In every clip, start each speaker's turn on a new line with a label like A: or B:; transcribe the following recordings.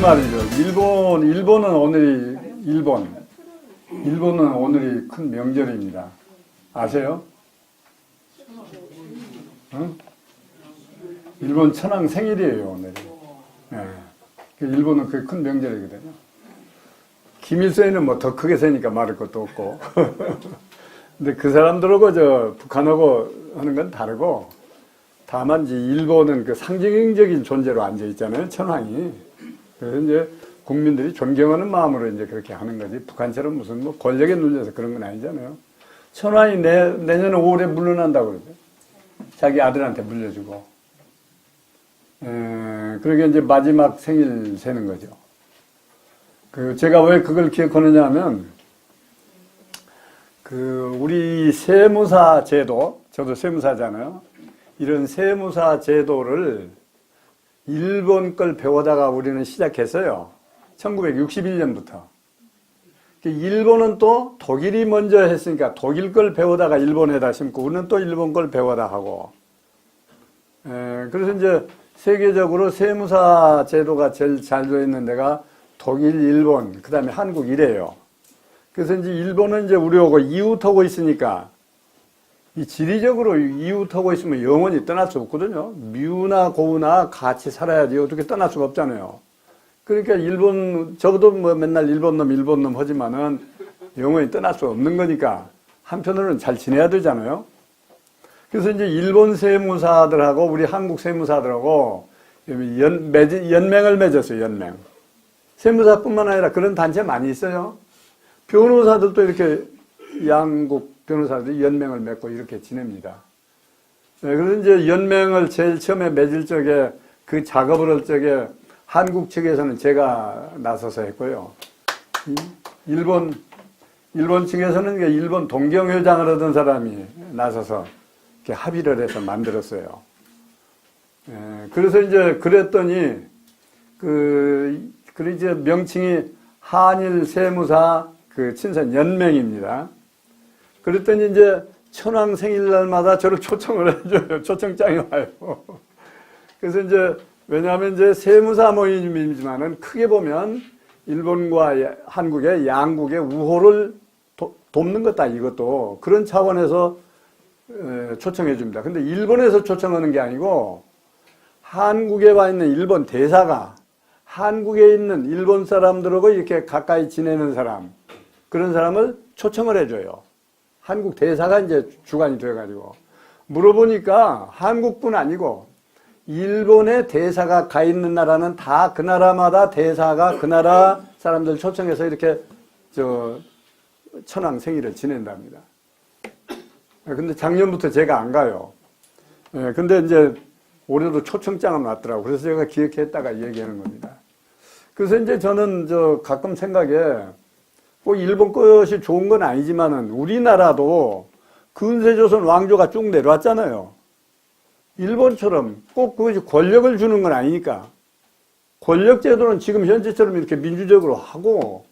A: 말이죠. 일본은 오늘이 큰 명절입니다. 아세요? 응? 일본 천황 생일이에요, 오늘이. 예. 일본은 그게 큰 명절이거든요. 김일성이는 뭐 더 크게 세니까 말할 것도 없고. 근데 그 사람들하고 북한하고 하는 건 다르고, 다만 이제 일본은 그 상징적인 존재로 앉아 있잖아요, 천황이. 그래서 이제 국민들이 존경하는 마음으로 이제 그렇게 하는 거지. 북한처럼 무슨 뭐 권력에 눌려서 그런 건 아니잖아요. 천황이 내년에 5월에 물러난다고 그러죠. 자기 아들한테 물려주고. 그러게 이제 마지막 생일 세는 거죠. 제가 왜 그걸 기억하느냐 하면, 우리 세무사 제도, 저도 세무사잖아요. 이런 세무사 제도를 일본 걸 배우다가 우리는 시작했어요. 1961년부터. 일본은 또 독일이 먼저 했으니까 독일 걸 배우다가 일본에다 심고, 우리는 또 일본 걸 배우다 하고. 그래서 이제 세계적으로 세무사 제도가 제일 잘 되어 있는 데가 독일, 일본, 그 다음에 한국 이래요. 그래서 이제 일본은 이제 우리하고 이웃하고 있으니까, 이 지리적으로 이웃하고 있으면 영원히 떠날 수 없거든요. 미우나 고우나 같이 살아야지 어떻게 떠날 수가 없잖아요. 그러니까 적어도 뭐 맨날 일본 놈 하지만은 영원히 떠날 수 없는 거니까 한편으로는 잘 지내야 되잖아요. 그래서 이제 일본 세무사들하고 우리 한국 세무사들하고 연맹을 맺었어요, 연맹. 세무사뿐만 아니라 그런 단체 많이 있어요. 변호사들도 이렇게 양국 변호사들이 연맹을 맺고 이렇게 지냅니다. 그래서 이제 연맹을 제일 처음에 맺을 적에 그 작업을 할 적에 한국 측에서는 제가 나서서 했고요. 일본 측에서는 일본 동경회장을 하던 사람이 나서서 이렇게 합의를 해서 만들었어요. 그래서 이제 그랬더니 이제 명칭이 한일 세무사 친선 연맹입니다. 그랬더니 이제 천황 생일날마다 저를 초청을 해줘요. 초청장이 와요. 그래서 이제 왜냐하면 이제 세무사 모임이지만은 크게 보면 일본과 한국의 양국의 우호를 돕는 것다, 이것도. 그런 차원에서 초청해 줍니다. 근데 일본에서 초청하는 게 아니고 한국에 와 있는 일본 대사가 한국에 있는 일본 사람들하고 이렇게 가까이 지내는 사람, 그런 사람을 초청을 해줘요. 한국 대사가 이제 주관이 돼가지고. 물어보니까 한국뿐 아니고 일본의 대사가 가 있는 나라는 다 그 나라마다 대사가 그 나라 사람들 초청해서 이렇게 천황 생일을 지낸답니다. 근데 작년부터 제가 안 가요. 근데 이제 올해도 초청장은 왔더라고. 그래서 제가 기억했다가 얘기하는 겁니다. 그래서 이제 저는 가끔 생각에 꼭 일본 것이 좋은 건 아니지만은 우리나라도 근세조선 왕조가 쭉 내려왔잖아요. 일본처럼 꼭 그것이 권력을 주는 건 아니니까. 권력제도는 지금 현재처럼 이렇게 민주적으로 하고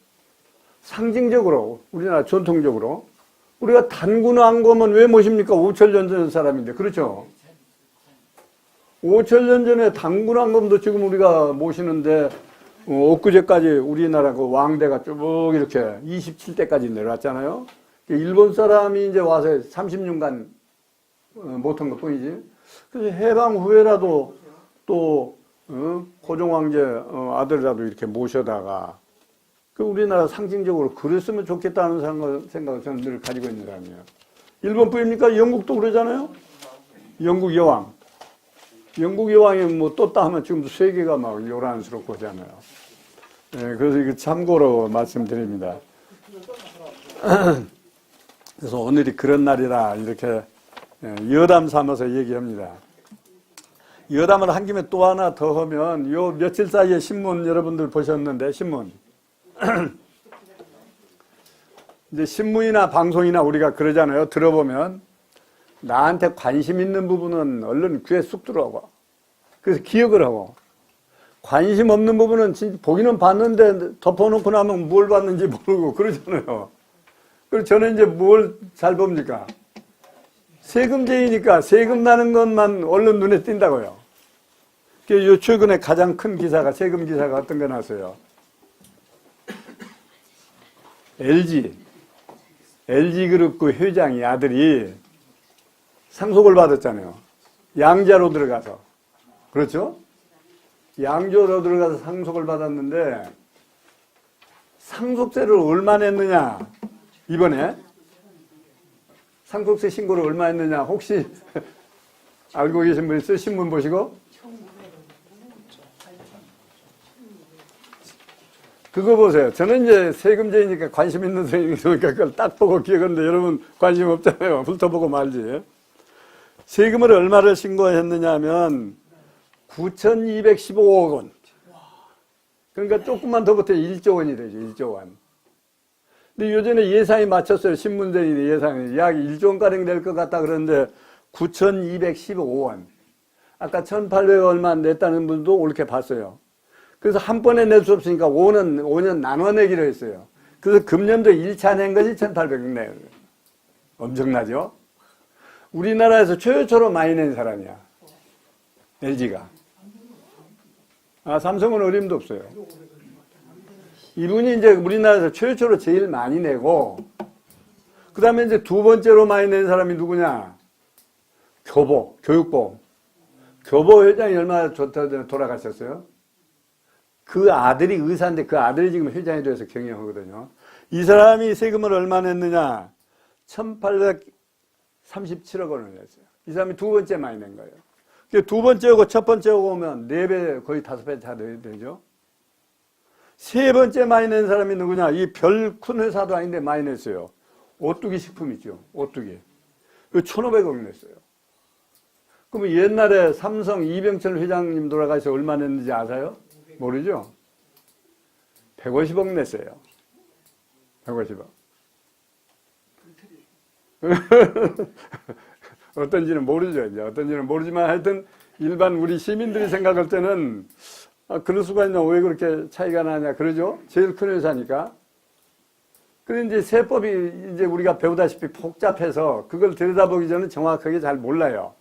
A: 상징적으로 우리나라 전통적으로 우리가 단군왕검은 왜 모십니까? 5천년 전 사람인데. 그렇죠? 5천년 전에 단군왕검도 지금 우리가 모시는데 엊그제까지 우리나라 그 왕대가 쭉 이렇게 27대까지 내려왔잖아요. 일본 사람이 이제 와서 30년간 못한 것 뿐이지. 그래서 해방 후에라도 또 고종황제 아들이라도 이렇게 모셔다가 우리나라 상징적으로 그랬으면 좋겠다는 생각을 저는 늘 가지고 있는 사람이에요. 일본뿐입니까? 영국도 그러잖아요. 영국 여왕. 영국 여왕이 뭐 떴다 하면 지금도 세계가 막 요란스럽고 하잖아요. 그래서 이거 참고로 말씀드립니다. 그래서 오늘이 그런 날이라 이렇게 여담 삼아서 얘기합니다. 여담을 한 김에 또 하나 더 하면 요 며칠 사이에 신문 여러분들 보셨는데 신문. 이제 신문이나 방송이나 우리가 그러잖아요. 들어보면 나한테 관심 있는 부분은 얼른 귀에 쑥 들어오고 그래서 기억을 하고 관심 없는 부분은 진짜 보기는 봤는데 덮어놓고 나면 뭘 봤는지 모르고 그러잖아요. 그래서 저는 이제 뭘 잘 봅니까? 세금쟁이니까 세금 나는 것만 얼른 눈에 띈다고요. 요 최근에 가장 큰 기사가, 세금 기사가 어떤 거 나왔어요? LG그룹 그 회장이 아들이 상속을 받았잖아요. 양자로 들어가서. 그렇죠? 양자로 들어가서 상속을 받았는데 상속세를 얼마 냈느냐? 이번에 상속세 신고를 얼마 했느냐? 혹시 알고 계신 분 있어요? 신문 보시고? 그거 보세요. 저는 이제 세금제이니까 관심 있는 선생님이니까 그걸 딱 보고 기억하는데 여러분 관심 없잖아요. 훑어보고 말지. 세금을 얼마를 신고했느냐 하면 9,215억 원. 그러니까 조금만 더 보태면 1조 원이 되죠. 1조 원. 근데 요전에 예산이 맞췄어요. 신문제인의 예산이 약 1조 원가량 될 것 같다 그러는데 9,215원. 아까 1,800 얼마 냈다는 분도 옳게 봤어요. 그래서 한 번에 낼 수 없으니까 5년 나눠 내기로 했어요. 그래서 금년도 1차 낸 것이 1,800 내요. 엄청나죠? 우리나라에서 최초로 많이 낸 사람이야. LG가. 삼성은 어림도 없어요. 이분이 이제 우리나라에서 최초로 제일 많이 내고, 그 다음에 이제 두 번째로 많이 낸 사람이 누구냐? 교육부. 교보 회장이 얼마나 좋다 돌아가셨어요? 그 아들이 의사인데 그 아들이 지금 회장이 돼서 경영하거든요. 이 사람이 세금을 얼마 냈느냐? 1,837억 원을 냈어요. 이 사람이 두 번째 많이 낸 거예요. 두 번째고 첫 번째고 오면 4배, 거의 5배 차 되죠. 세 번째 많이 낸 사람이 누구냐? 이 별 큰 회사도 아닌데 많이 냈어요. 오뚜기 식품 있죠. 오뚜기. 1,500억 냈어요. 그러면 옛날에 삼성 이병철 회장님 돌아가셔서 얼마 냈는지 아세요? 모르죠? 150억 냈어요. 150억. 어떤지는 모르죠. 이제 어떤지는 모르지만 하여튼 일반 우리 시민들이 생각할 때는 그럴 수가 있나? 왜 그렇게 차이가 나냐? 그러죠? 제일 큰 회사니까. 그런데 이제 세법이 이제 우리가 배우다시피 복잡해서 그걸 들여다보기 전에 정확하게 잘 몰라요.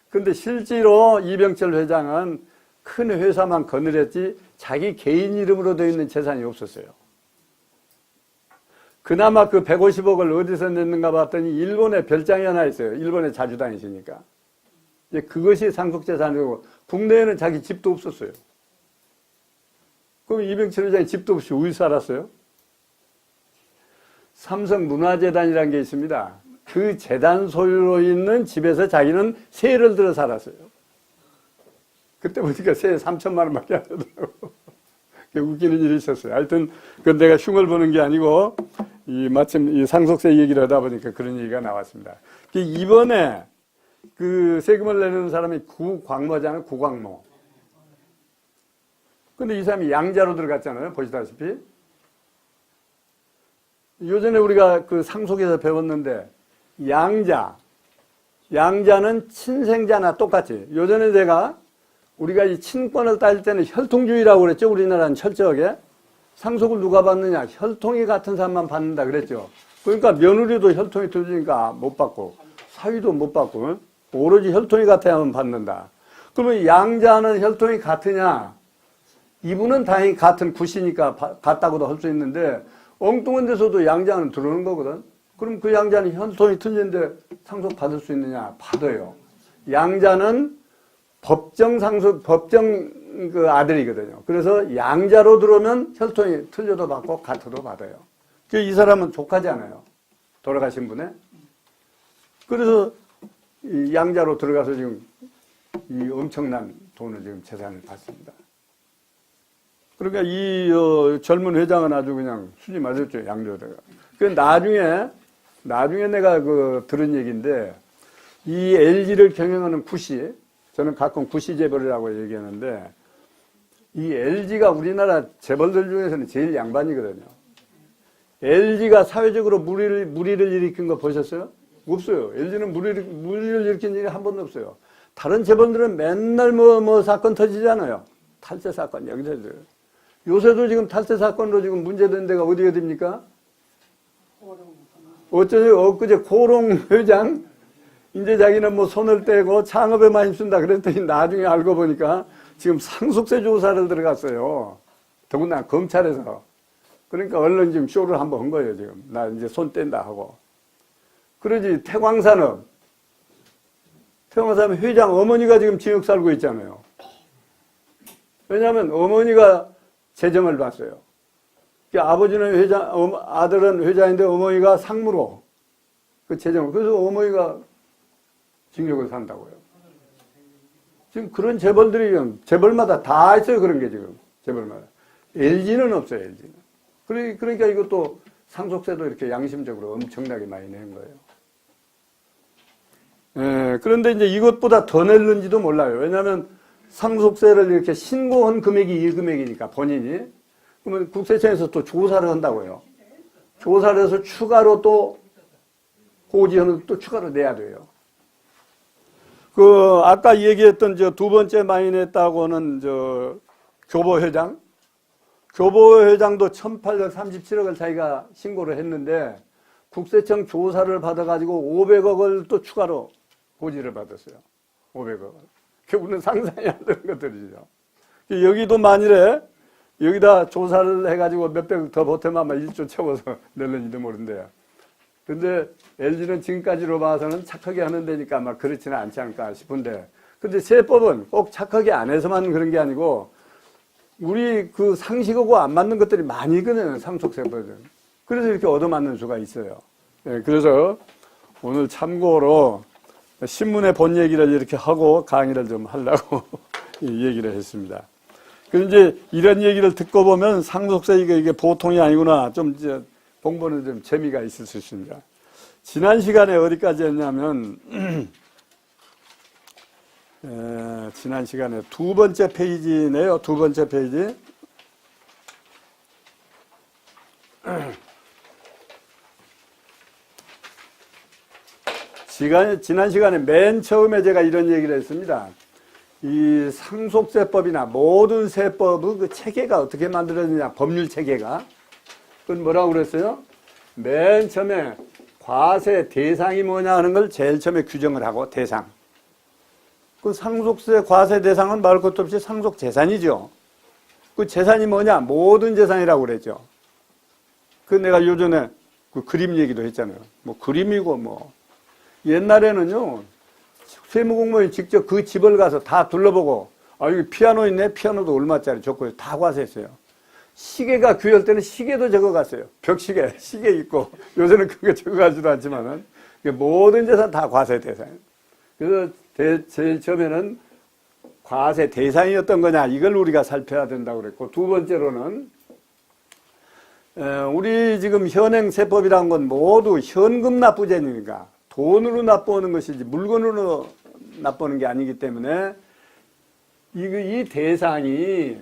A: 근데 실제로 이병철 회장은 큰 회사만 거느렸지 자기 개인 이름으로 되어 있는 재산이 없었어요. 그나마 그 150억을 어디서 냈는가 봤더니 일본에 별장이 하나 있어요. 일본에 자주 다니시니까. 이제 그것이 상속재산이고 국내에는 자기 집도 없었어요. 그럼 이병철 회장이 집도 없이 어디 살았어요? 삼성문화재단이라는 게 있습니다. 그 재단 소유로 있는 집에서 자기는 세를 들어 살았어요. 그때 보니까 세 3천만 원밖에 안 되더라고. 웃기는 일이 있었어요. 하여튼, 그건 내가 흉을 보는 게 아니고, 마침 이 상속세 얘기를 하다 보니까 그런 얘기가 나왔습니다. 이번에 그 세금을 내는 사람이 구광모잖아요. 구광모. 근데 이 사람이 양자로 들어갔잖아요. 보시다시피. 요전에 우리가 그 상속에서 배웠는데, 양자는 친생자나 똑같이. 요전에 우리가 이 친권을 따질 때는 혈통주의라고 그랬죠. 우리나라는 철저하게. 상속을 누가 받느냐. 혈통이 같은 사람만 받는다 그랬죠. 그러니까 며느리도 혈통이 틀리니까 못 받고, 사위도 못 받고, 오로지 혈통이 같아야만 받는다. 그러면 양자는 혈통이 같으냐? 이분은 다행히 같은 굿이니까 같다고도 할 수 있는데, 엉뚱한 데서도 양자는 들어오는 거거든. 그럼 그 양자는 혈통이 틀린데 상속 받을 수 있느냐? 받아요. 양자는 법정 그 아들이거든요. 그래서 양자로 들어오면 혈통이 틀려도 받고 같아도 받아요. 이 사람은 족하잖아요. 돌아가신 분에. 그래서 이 양자로 들어가서 지금 이 엄청난 돈을 지금 재산을 받습니다. 그러니까 이 젊은 회장은 아주 그냥 수지 맞았죠. 양자로다가. 그 나중에 내가 들은 얘기인데 이 LG를 경영하는 구시, 저는 가끔 구시 재벌이라고 얘기하는데 이 LG가 우리나라 재벌들 중에서는 제일 양반이거든요. LG가 사회적으로 물의를 일으킨 거 보셨어요? 없어요. LG는 물의를 일으킨 일이 한 번도 없어요. 다른 재벌들은 맨날 뭐 사건 터지잖아요. 탈세 사건, 여기저기. 요새도 지금 탈세 사건으로 지금 문제된 데가 어디입니까? 엊그제 고롱 회장, 이제 자기는 뭐 손을 떼고 창업에만 힘쓴다 그랬더니 나중에 알고 보니까 지금 상속세 조사를 들어갔어요. 더군다나 검찰에서. 그러니까 얼른 지금 쇼를 한번 한 거예요, 지금. 나 이제 손 뗀다 하고. 그러지, 태광산업 회장 어머니가 지금 징역 살고 있잖아요. 왜냐하면 어머니가 재정을 봤어요. 아버지는 회장, 아들은 회장인데 어머니가 상무로 그 재정을. 그래서 어머니가 징역을 산다고요. 지금 그런 재벌들이 재벌마다 다 있어요. 그런 게 지금 재벌마다. LG는 없어요. LG는. 그러니까 이것도 상속세도 이렇게 양심적으로 엄청나게 많이 낸 거예요. 예, 그런데 이제 이것보다 더 낼는지도 몰라요. 왜냐하면 상속세를 이렇게 신고한 금액이 이 금액이니까 본인이. 그러면 국세청에서 또 조사를 한다고요. 조사를 해서 추가로 또 고지하는 또 추가로 내야 돼요. 그 아까 얘기했던 저 두 번째 많이 냈다고 하는 저 교보회장. 교보회장도 1,837억을 자기가 신고를 했는데 국세청 조사를 받아가지고 500억을 또 추가로 고지를 받았어요. 500억을. 그분은 상상이 안 되는 것들이죠. 여기도 만일에 여기다 조사를 해가지고 몇백 더 보태면 아마 1조 채워서 낼는지도 모른대요. 근데 LG는 지금까지로 봐서는 착하게 하는 데니까 아마 그렇지는 않지 않을까 싶은데. 근데 세법은 꼭 착하게 안 해서만 그런 게 아니고 우리 그 상식하고 안 맞는 것들이 많이 있거든요. 상속세법은. 그래서 이렇게 얻어맞는 수가 있어요. 네, 그래서 오늘 참고로 신문에 본 얘기를 이렇게 하고 강의를 좀 하려고 얘기를 했습니다. 그런데 이제 이런 얘기를 듣고 보면 상속세 이게 보통이 아니구나. 좀 이제 공부는 좀 재미가 있을 수 있습니다. 지난 시간에 어디까지 했냐면, 지난 시간에 두 번째 페이지네요. 두 번째 페이지. 지난 시간에 맨 처음에 제가 이런 얘기를 했습니다. 이 상속세법이나 모든 세법의 그 체계가 어떻게 만들어지냐, 법률 체계가. 그건 뭐라고 그랬어요? 맨 처음에 과세 대상이 뭐냐 하는 걸 제일 처음에 규정을 하고, 대상. 그 상속세 과세 대상은 말할 것도 없이 상속 재산이죠. 그 재산이 뭐냐? 모든 재산이라고 그랬죠. 그 내가 요전에 그 그림 얘기도 했잖아요. 뭐 그림이고 뭐. 옛날에는요, 세무공무원이 직접 그 집을 가서 다 둘러보고, 아, 여기 피아노 있네? 피아노도 얼마짜리 좋고 다 과세했어요. 시계가 귀할 때는 시계도 적어갔어요. 벽시계, 시계 있고. 요새는 그거 적어가지도 않지만은. 모든 재산 다 과세 대상이에요. 그래서 제일 처음에는 과세 대상이었던 거냐, 이걸 우리가 살펴야 된다고 그랬고, 두 번째로는, 우리 지금 현행 세법이라는 건 모두 현금 납부제니까 돈으로 납부하는 것이지 물건으로 납부하는 게 아니기 때문에 이 대상이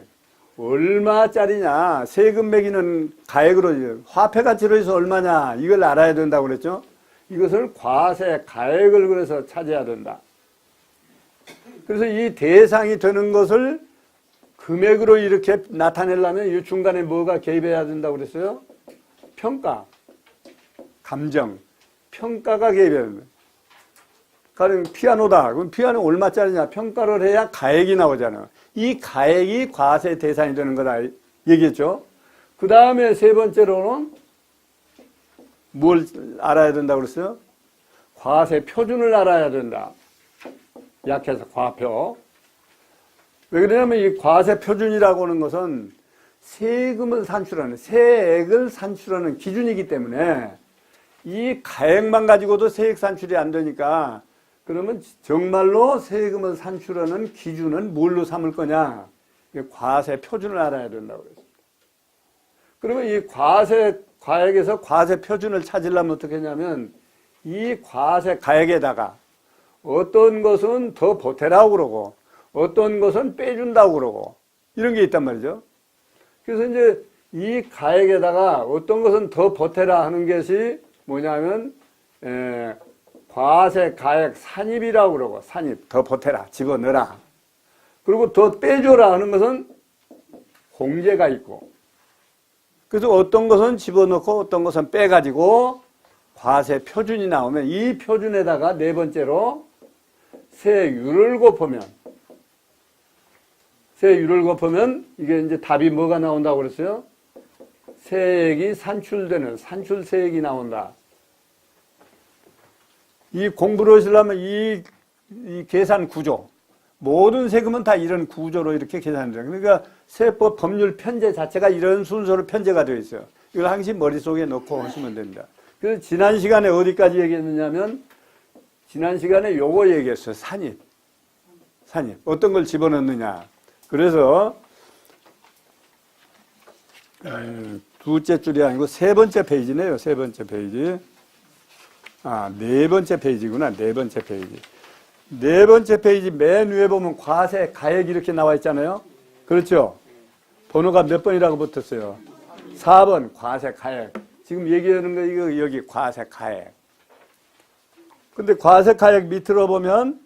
A: 얼마짜리냐, 세금 매기는 가액으로, 화폐 가치로 해서 얼마냐, 이걸 알아야 된다고 그랬죠. 이것을 과세 가액을 그래서 찾아야 된다. 그래서 이 대상이 되는 것을 금액으로 이렇게 나타내려면 이 중간에 뭐가 개입해야 된다고 그랬어요? 평가, 감정, 평가가 개입해야 됩니다. 가령 피아노다. 그럼 피아노 얼마짜리냐? 평가를 해야 가액이 나오잖아요. 이 가액이 과세 대상이 되는 거다 얘기했죠. 그 다음에 세 번째로는 뭘 알아야 된다고 그랬어요? 과세 표준을 알아야 된다. 약해서 과표. 왜 그러냐면 이 과세 표준이라고 하는 것은 세금을 산출하는, 세액을 산출하는 기준이기 때문에 이 가액만 가지고도 세액 산출이 안 되니까, 그러면 정말로 세금을 산출하는 기준은 뭘로 삼을 거냐? 과세 표준을 알아야 된다고 그랬습니다. 그러면 이 가액에서 과세 표준을 찾으려면 어떻게 하냐면, 이 과세 가액에다가 어떤 것은 더 보태라고 그러고, 어떤 것은 빼준다고 그러고, 이런 게 있단 말이죠. 그래서 이제 이 가액에다가 어떤 것은 더 보태라 하는 것이 뭐냐면, 과세 가액 산입이라고 그러고, 산입, 더 보태라, 집어넣어라. 그리고 더 빼줘라 하는 것은 공제가 있고, 그래서 어떤 것은 집어넣고 어떤 것은 빼가지고 과세 표준이 나오면 이 표준에다가 네 번째로 세율을 곱하면, 세율을 곱하면 이게 이제 답이 뭐가 나온다고 그랬어요? 세액이 산출되는 산출세액이 나온다. 이 공부를 하시려면 이 계산 구조, 모든 세금은 다 이런 구조로 이렇게 계산돼요. 그러니까 세법 법률 편제 자체가 이런 순서로 편제가 되어 있어요. 이걸 항상 머릿속에 넣고 하시면 됩니다. 그래서 지난 시간에 어디까지 얘기했느냐면 지난 시간에 요거 얘기했어요. 산입. 어떤 걸 집어넣느냐. 그래서 두째 줄이 아니고 세 번째 페이지네요. 세 번째 페이지. 네 번째 페이지구나. 네 번째 페이지. 네 번째 페이지 맨 위에 보면 과세, 가액 이렇게 나와 있잖아요. 그렇죠? 번호가 몇 번이라고 붙었어요? 4번 과세, 가액. 지금 얘기하는 거 이거 여기 과세, 가액. 근데 과세, 가액 밑으로 보면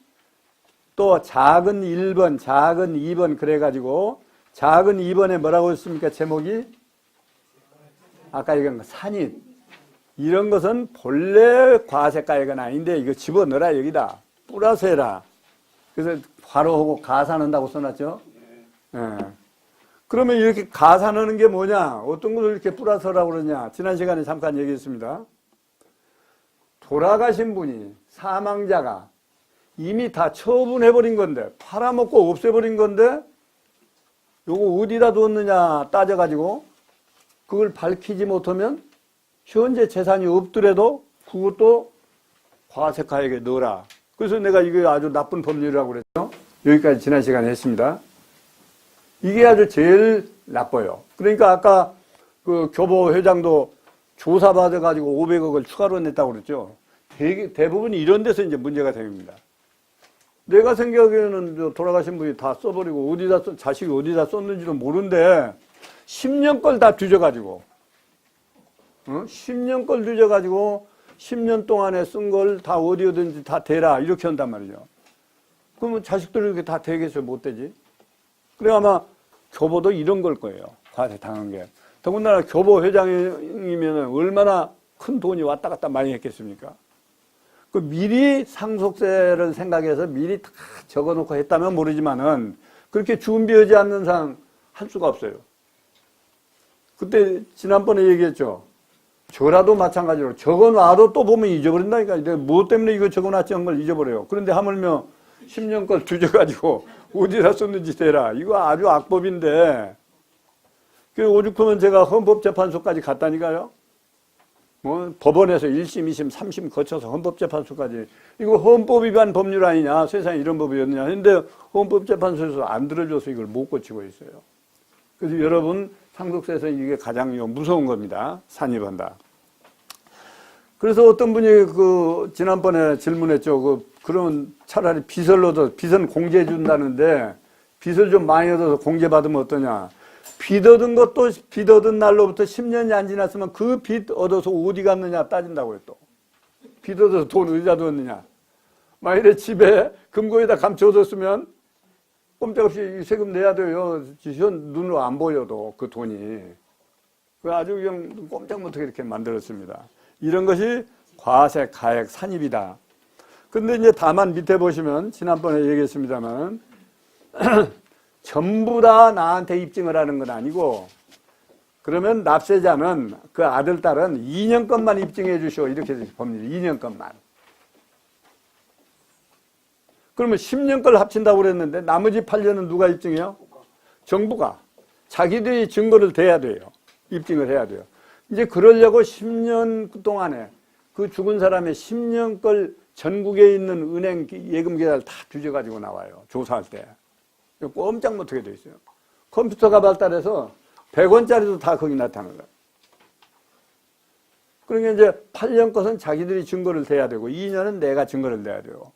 A: 또 작은 1번, 작은 2번 그래가지고 작은 2번에 뭐라고 했습니까? 제목이? 아까 얘기한 거 산입. 이런 것은 본래 과세, 가액은 아닌데 이거 집어넣어라 여기다. 뿌려서 해라. 그래서 바로 가산한다고 써놨죠. 예. 그러면 이렇게 가산하는 게 뭐냐? 어떤 것을 이렇게 뿌려서라고 그러냐? 지난 시간에 잠깐 얘기했습니다. 돌아가신 분이 사망자가 이미 다 처분해버린 건데 팔아먹고 없애버린 건데 요거 어디다 뒀느냐 따져가지고 그걸 밝히지 못하면 현재 재산이 없더라도 그것도 과세가액에 넣어라. 그래서 내가 이게 아주 나쁜 법률이라고 그랬죠. 여기까지 지난 시간에 했습니다. 이게 아주 제일 나빠요. 그러니까 아까 그 교보 회장도 조사받아가지고 500억을 추가로 냈다고 그랬죠. 대부분 이런 데서 이제 문제가 생깁니다. 내가 생각에는 돌아가신 분이 다 써버리고 자식이 어디다 썼는지도 모르는데 10년 걸 다 뒤져가지고 10년 걸 뒤져가지고 10년 동안에 쓴 걸 다 어디든지 다 대라 이렇게 한단 말이죠. 그러면 자식들이 이렇게 다 되겠어요? 못 되지? 그래 아마 교보도 이런 걸 거예요. 과세 당한 게. 더군다나 교보 회장이면 얼마나 큰 돈이 왔다 갔다 많이 했겠습니까? 그 미리 상속세를 생각해서 미리 다 적어놓고 했다면 모르지만은 그렇게 준비하지 않는 상 할 수가 없어요. 그때 지난번에 얘기했죠. 저라도 마찬가지로 적어놔도 또 보면 잊어버린다니까. 내가 뭐 때문에 이거 적어놨지 한 걸 잊어버려요. 그런데 하물며 10년 걸 뒤져가지고 어디다 썼는지 대라. 이거 아주 악법인데. 오죽하면 제가 헌법재판소까지 갔다니까요. 뭐 법원에서 1심, 2심, 3심 거쳐서 헌법재판소까지. 이거 헌법 위반 법률 아니냐. 세상에 이런 법이었느냐. 근데 헌법재판소에서 안 들어줘서 이걸 못 고치고 있어요. 그래서 여러분 상속세에서 이게 가장 무서운 겁니다. 산입한다. 그래서 어떤 분이 지난번에 질문했죠. 그러면 차라리 빚을 얻어, 빚은 공제해 준다는데 빚을 좀 많이 얻어서 공제받으면 어떠냐. 빚 얻은 것도 빚 얻은 날로부터 10년이 안 지났으면 그 빚 얻어서 어디 갔느냐 따진다고요 또. 빚 얻어서 돈 어디다 뒀느냐. 만일에 집에 금고에다 감춰뒀으면 꼼짝없이 세금 내야 돼요. 눈으로 안 보여도 그 돈이. 그 아주 그냥 꼼짝 못하게 이렇게 만들었습니다. 이런 것이 과세, 가액, 산입이다. 근데 이제 다만 밑에 보시면 지난번에 얘기했습니다만 전부 다 나한테 입증을 하는 건 아니고 그러면 납세자는 그 아들, 딸은 2년 것만 입증해 주시오. 이렇게 봅니다. 2년 것만. 그러면 10년 걸 합친다고 그랬는데 나머지 8년은 누가 입증해요? 정부가. 자기들이 증거를 대야 돼요. 입증을 해야 돼요. 이제 그러려고 10년 동안에 그 죽은 사람의 10년 걸 전국에 있는 은행 예금 계좌를 다 뒤져가지고 나와요. 조사할 때. 꼼짝 못하게 돼 있어요. 컴퓨터가 발달해서 100원짜리도 다 거기 나타나는 거예요. 그러니까 이제 8년 것은 자기들이 증거를 대야 되고 2년은 내가 증거를 내야 돼요.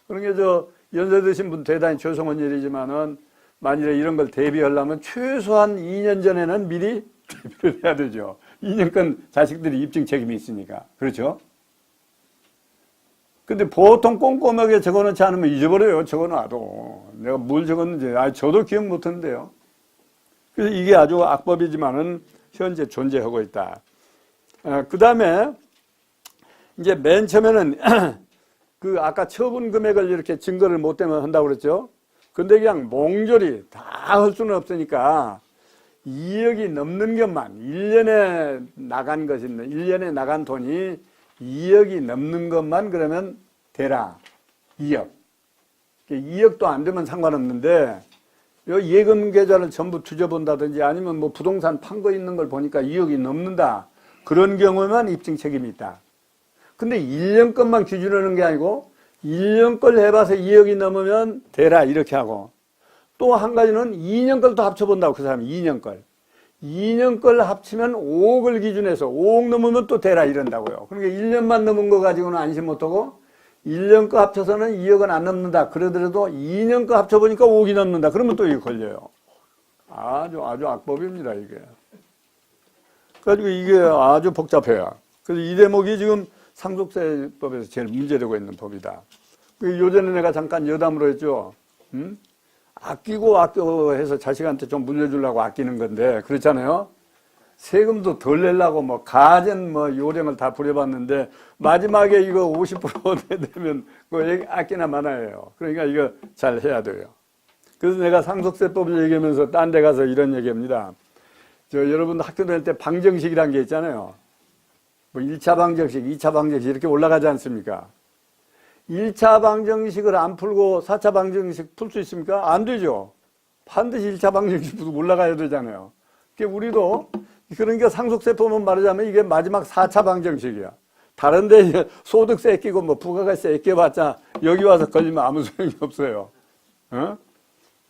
A: 그러니까 연세 드신 분 대단히 죄송한 일이지만은 만일에 이런 걸 대비하려면 최소한 2년 전에는 미리 대비를 해야 되죠. 2년간 자식들이 입증 책임이 있으니까. 그렇죠? 근데 보통 꼼꼼하게 적어놓지 않으면 잊어버려요. 적어놔도. 내가 뭘 적었는지. 저도 기억 못하는데요. 그래서 이게 아주 악법이지만은 현재 존재하고 있다. 그 다음에 이제 맨 처음에는 아까 처분 금액을 이렇게 증거를 못 대면 한다고 그랬죠. 근데 그냥 몽졸이 다 할 수는 없으니까 2억이 넘는 것만 1년에 나간 것이 1년에 나간 돈이 2억이 넘는 것만 그러면 되라. 2억. 2억도 안 되면 상관없는데 요 예금 계좌를 전부 뒤져본다든지 아니면 뭐 부동산 판 거 있는 걸 보니까 2억이 넘는다. 그런 경우만 입증 책임이 있다. 근데 1년 것만 기준으로 하는 게 아니고 1년 걸 해봐서 2억이 넘으면 되라 이렇게 하고 또 한 가지는 2년 걸도 합쳐본다고 그 사람이 2년 걸. 2년 걸 합치면 5억을 기준해서 5억 넘으면 또 되라 이런다고요. 그러니까 1년만 넘은 거 가지고는 안심 못하고 1년 거 합쳐서는 2억은 안 넘는다. 그러더라도 2년 거 합쳐보니까 5억이 넘는다. 그러면 또 이게 걸려요. 아주 악법입니다 이게. 그래가지고 이게 아주 복잡해요. 그래서 이 대목이 지금 상속세법에서 제일 문제되고 있는 법이다. 요전에 내가 잠깐 여담으로 했죠. 아끼고 해서 자식한테 좀 물려주려고 아끼는 건데 그렇잖아요. 세금도 덜 내려고 뭐 가전 뭐 요령을 다 부려봤는데 마지막에 이거 50% 되면 그 아끼나 마나예요. 그러니까 이거 잘 해야 돼요. 그래서 내가 상속세법을 얘기하면서 딴 데 가서 이런 얘기합니다. 여러분 학교 다닐 때 방정식이라는 게 있잖아요. 뭐 1차 방정식, 2차 방정식 이렇게 올라가지 않습니까? 1차 방정식을 안 풀고 4차 방정식 풀 수 있습니까? 안 되죠. 반드시 1차 방정식 올라가야 되잖아요. 그러니까 우리도 그러니까 상속세법은 말하자면 이게 마지막 4차 방정식이야. 다른데 소득세 끼고 뭐 부가가세 끼워봤자 여기 와서 걸리면 아무 소용이 없어요.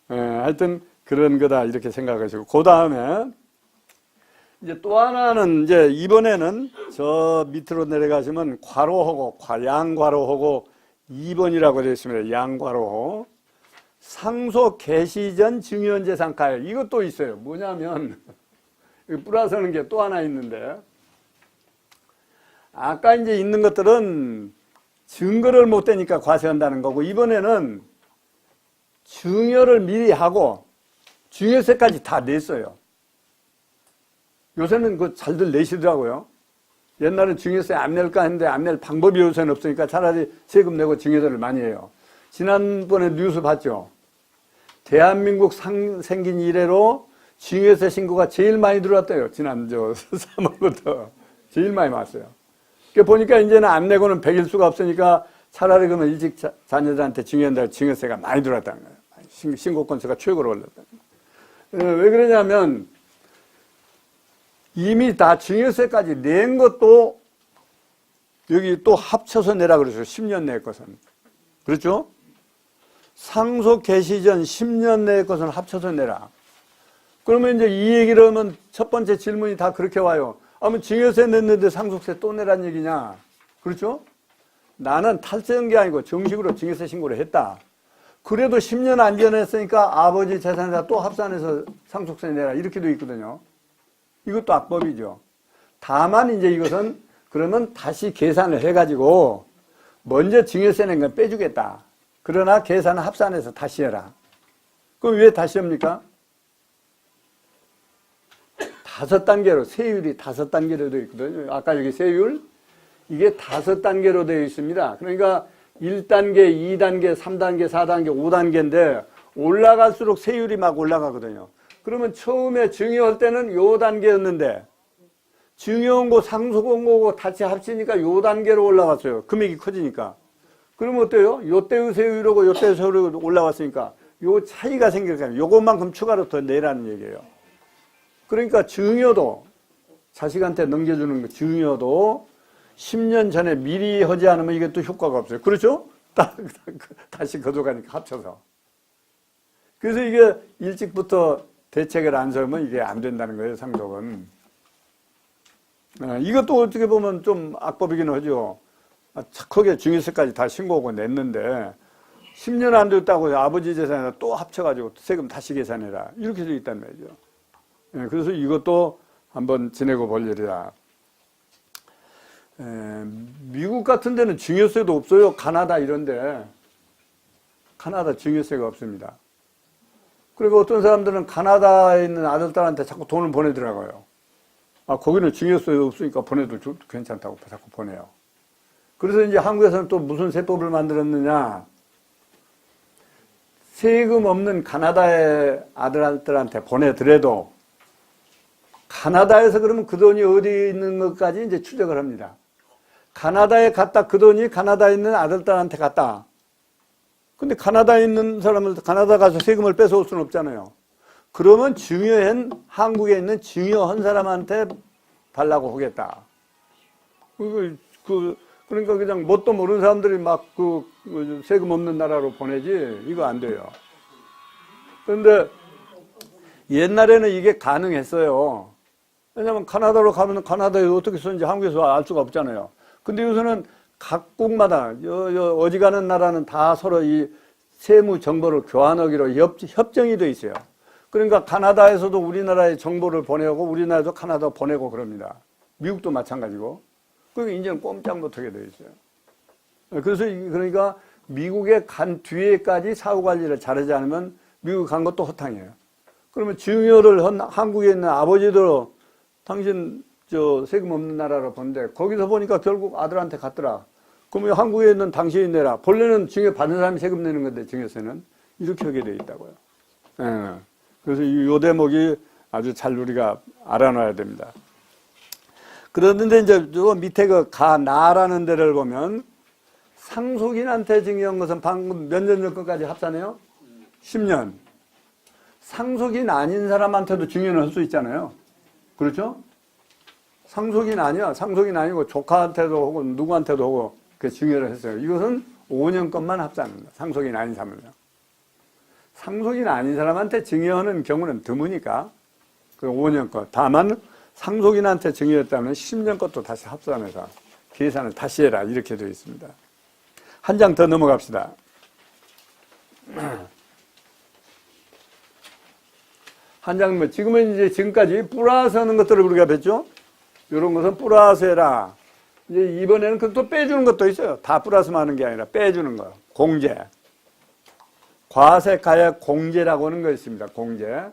A: 하여튼 그런 거다 이렇게 생각하시고 그 다음에 이제 또 하나는 이제 이번에는 저 밑으로 내려가시면 괄호하고 양괄호하고 2번이라고 되어 있습니다. 양괄호 상속 개시 전 증여재산가액 이것도 있어요. 뭐냐면 플러스하는 게 또 하나 있는데 아까 이제 있는 것들은 증거를 못 대니까 과세한다는 거고 이번에는 증여를 미리 하고 증여세까지 다 냈어요. 요새는 그 잘들 내시더라고요. 옛날에 증여세 안 낼까 했는데 안 낼 방법이 요새는 없으니까 차라리 세금 내고 증여세를 많이 해요. 지난번에 뉴스 봤죠? 대한민국 생긴 이래로 증여세 신고가 제일 많이 들어왔대요. 지난 3월부터 제일 많이 왔어요. 그 보니까 이제는 안 내고는 배길 수가 없으니까 차라리 그러면 일찍 자녀들한테 증여한다고 증여세가 많이 들어왔다는 거예요. 신고 건수가 최고로 올랐다는 거예요. 왜 그러냐면 이미 다 증여세까지 낸 것도 여기 또 합쳐서 내라 그러죠. 10년 내 것은. 그렇죠? 상속 개시 전 10년 내 것은 합쳐서 내라. 그러면 이제 이 얘기를 하면 첫 번째 질문이 다 그렇게 와요. 아무 증여세 냈는데 상속세 또 내란 얘기냐? 그렇죠? 나는 탈세한 게 아니고 정식으로 증여세 신고를 했다. 그래도 10년 안 지냈으니까 아버지 재산에다 또 합산해서 상속세 내라. 이렇게 돼 있거든요. 이것도 악법이죠. 다만 이제 이것은 그러면 다시 계산을 해가지고 먼저 증여세 낸 건 빼주겠다. 그러나 계산을 합산해서 다시 해라. 그럼 왜 다시 합니까? 5단계로 세율이 5단계로 되어 있거든요. 아까 여기 세율 이게 5단계로 되어 있습니다. 그러니까 1단계, 2단계, 3단계, 4단계, 5단계인데 올라갈수록 세율이 막 올라가거든요. 그러면 처음에 증여할 때는 요 단계였는데 증여원고 상속원고고 같이 합치니까 요 단계로 올라갔어요. 금액이 커지니까. 그러면 어때요? 요때의 세율하고 요때의 세율이 올라왔으니까 요 차이가 생길까요? 요것만큼 추가로 더 내라는 얘기예요. 그러니까 증여도 자식한테 넘겨주는 거 증여도 10년 전에 미리 하지 않으면 이게 또 효과가 없어요. 그렇죠? 다시 거둬가니까 합쳐서. 그래서 이게 일찍부터 대책을 안 세우면 이게 안 된다는 거예요, 상속은. 이것도 어떻게 보면 좀 악법이긴 하죠. 착하게 증여세까지 다 신고하고 냈는데 10년 안 됐다고 아버지 재산에다 또 합쳐가지고 세금 다시 계산해라. 이렇게 돼 있단 말이죠. 그래서 이것도 한번 지내고 볼 일이다. 미국 같은 데는 증여세도 없어요. 가나다 이런데. 가나다 증여세가 없습니다. 그리고 어떤 사람들은 가나다에 있는 아들딸한테 자꾸 돈을 보내더라고요. 거기는 증여세도 없으니까 보내도 괜찮다고 자꾸 보내요. 그래서 이제 한국에서는 또 무슨 세법을 만들었느냐. 세금 없는 가나다의 아들한테 보내더라도 가나다에서 그러면 그 돈이 어디 있는 것까지 이제 추적을 합니다. 가나다에 갔다 그 돈이 가나다에 있는 아들딸한테 갔다. 근데 가나다에 있는 사람을 가나다 가서 세금을 뺏어올 수는 없잖아요. 그러면 중요한 한국에 있는 중요한 사람한테 달라고 하겠다. 그러니까 그냥 뭣도 모르는 사람들이 막 세금 없는 나라로 보내지 이거 안 돼요. 그런데 옛날에는 이게 가능했어요. 왜냐하면 카나다로 가면 카나다에 어떻게 쓰는지 한국에서 알 수가 없잖아요. 근데 요새는 각국마다 어지간한 나라는 다 서로 이 세무 정보를 교환하기로 협정이 돼 있어요. 그러니까 카나다에서도 우리나라에 정보를 보내고 우리나라도 카나다 보내고 그럽니다. 미국도 마찬가지고. 그러니까 이제는 꼼짝 못하게 돼 있어요. 그래서 그러니까 미국에 간 뒤에까지 사후 관리를 잘하지 않으면 미국 간 것도 허탕이에요. 그러면 증여를 한 한국에 있는 아버지도 당신 세금 없는 나라로 보는데 거기서 보니까 결국 아들한테 갔더라. 그러면 한국에 있는 당신이 내라. 본래는 증여 받는 사람이 세금 내는 건데 증여세는 이렇게 하게 돼 있다고요. 예. 그래서 이 대목이 아주 잘 우리가 알아놔야 됩니다. 그런데 이제 저 밑에 그 가나라는 데를 보면 상속인한테 증여한 것은 방금 몇 년 전까지 합산해요? 10년. 상속인 아닌 사람한테도 증여는 할 수 있잖아요. 그렇죠? 상속인 아니야. 상속인 아니고 조카한테도 하고 누구한테도 하고 그 증여를 했어요. 이것은 5년 것만 합산합니다. 상속인 아닌 사람은요. 상속인 아닌 사람한테 증여하는 경우는 드무니까 그 5년 것. 다만 상속인한테 증여했다면 10년 것도 다시 합산해서 계산을 다시 해라 이렇게 되어 있습니다. 한 장 더 넘어갑시다. 한 장면 지금은 이제 지금까지 플러스 하는 것들을 우리가 뵀죠. 이런 것은 플러스 해라. 이제 이번에는 그것도 빼주는 것도 있어요. 다 플러스만 하는 게 아니라 빼주는 거. 공제. 과세가액 공제라고 하는 거 있습니다. 공제.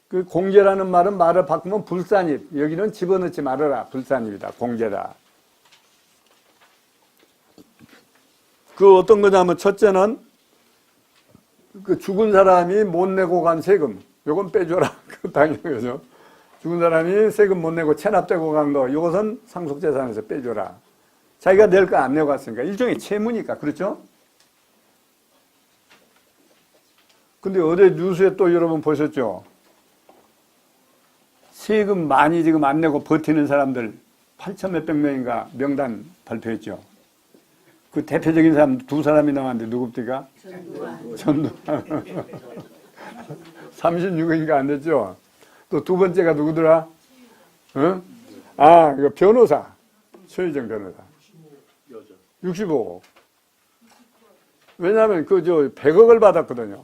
A: 그 공제라는 말을 바꾸면 불산입. 여기는 집어넣지 말아라. 불산입이다. 공제다. 그 어떤 거냐면 첫째는 그 죽은 사람이 못 내고 간 세금. 요건 빼줘라. 그 당연하죠. 죽은 사람이 세금 못 내고 체납되고 간 거. 요것은 상속재산에서 빼줘라. 자기가 낼 거 안 내고 갔으니까. 일종의 채무니까. 그렇죠? 근데 어제 뉴스에 또 여러분 보셨죠? 세금 많이 지금 안 내고 버티는 사람들 8천 몇백 명인가 명단 발표했죠. 그 대표적인 사람 두 사람이 나왔는데 누굽니까? 전두환. 36인가 안 됐죠? 또 두 번째가 누구더라? 어? 아, 이거 변호사. 최희정 변호사. 65. 왜냐하면 100억을 받았거든요.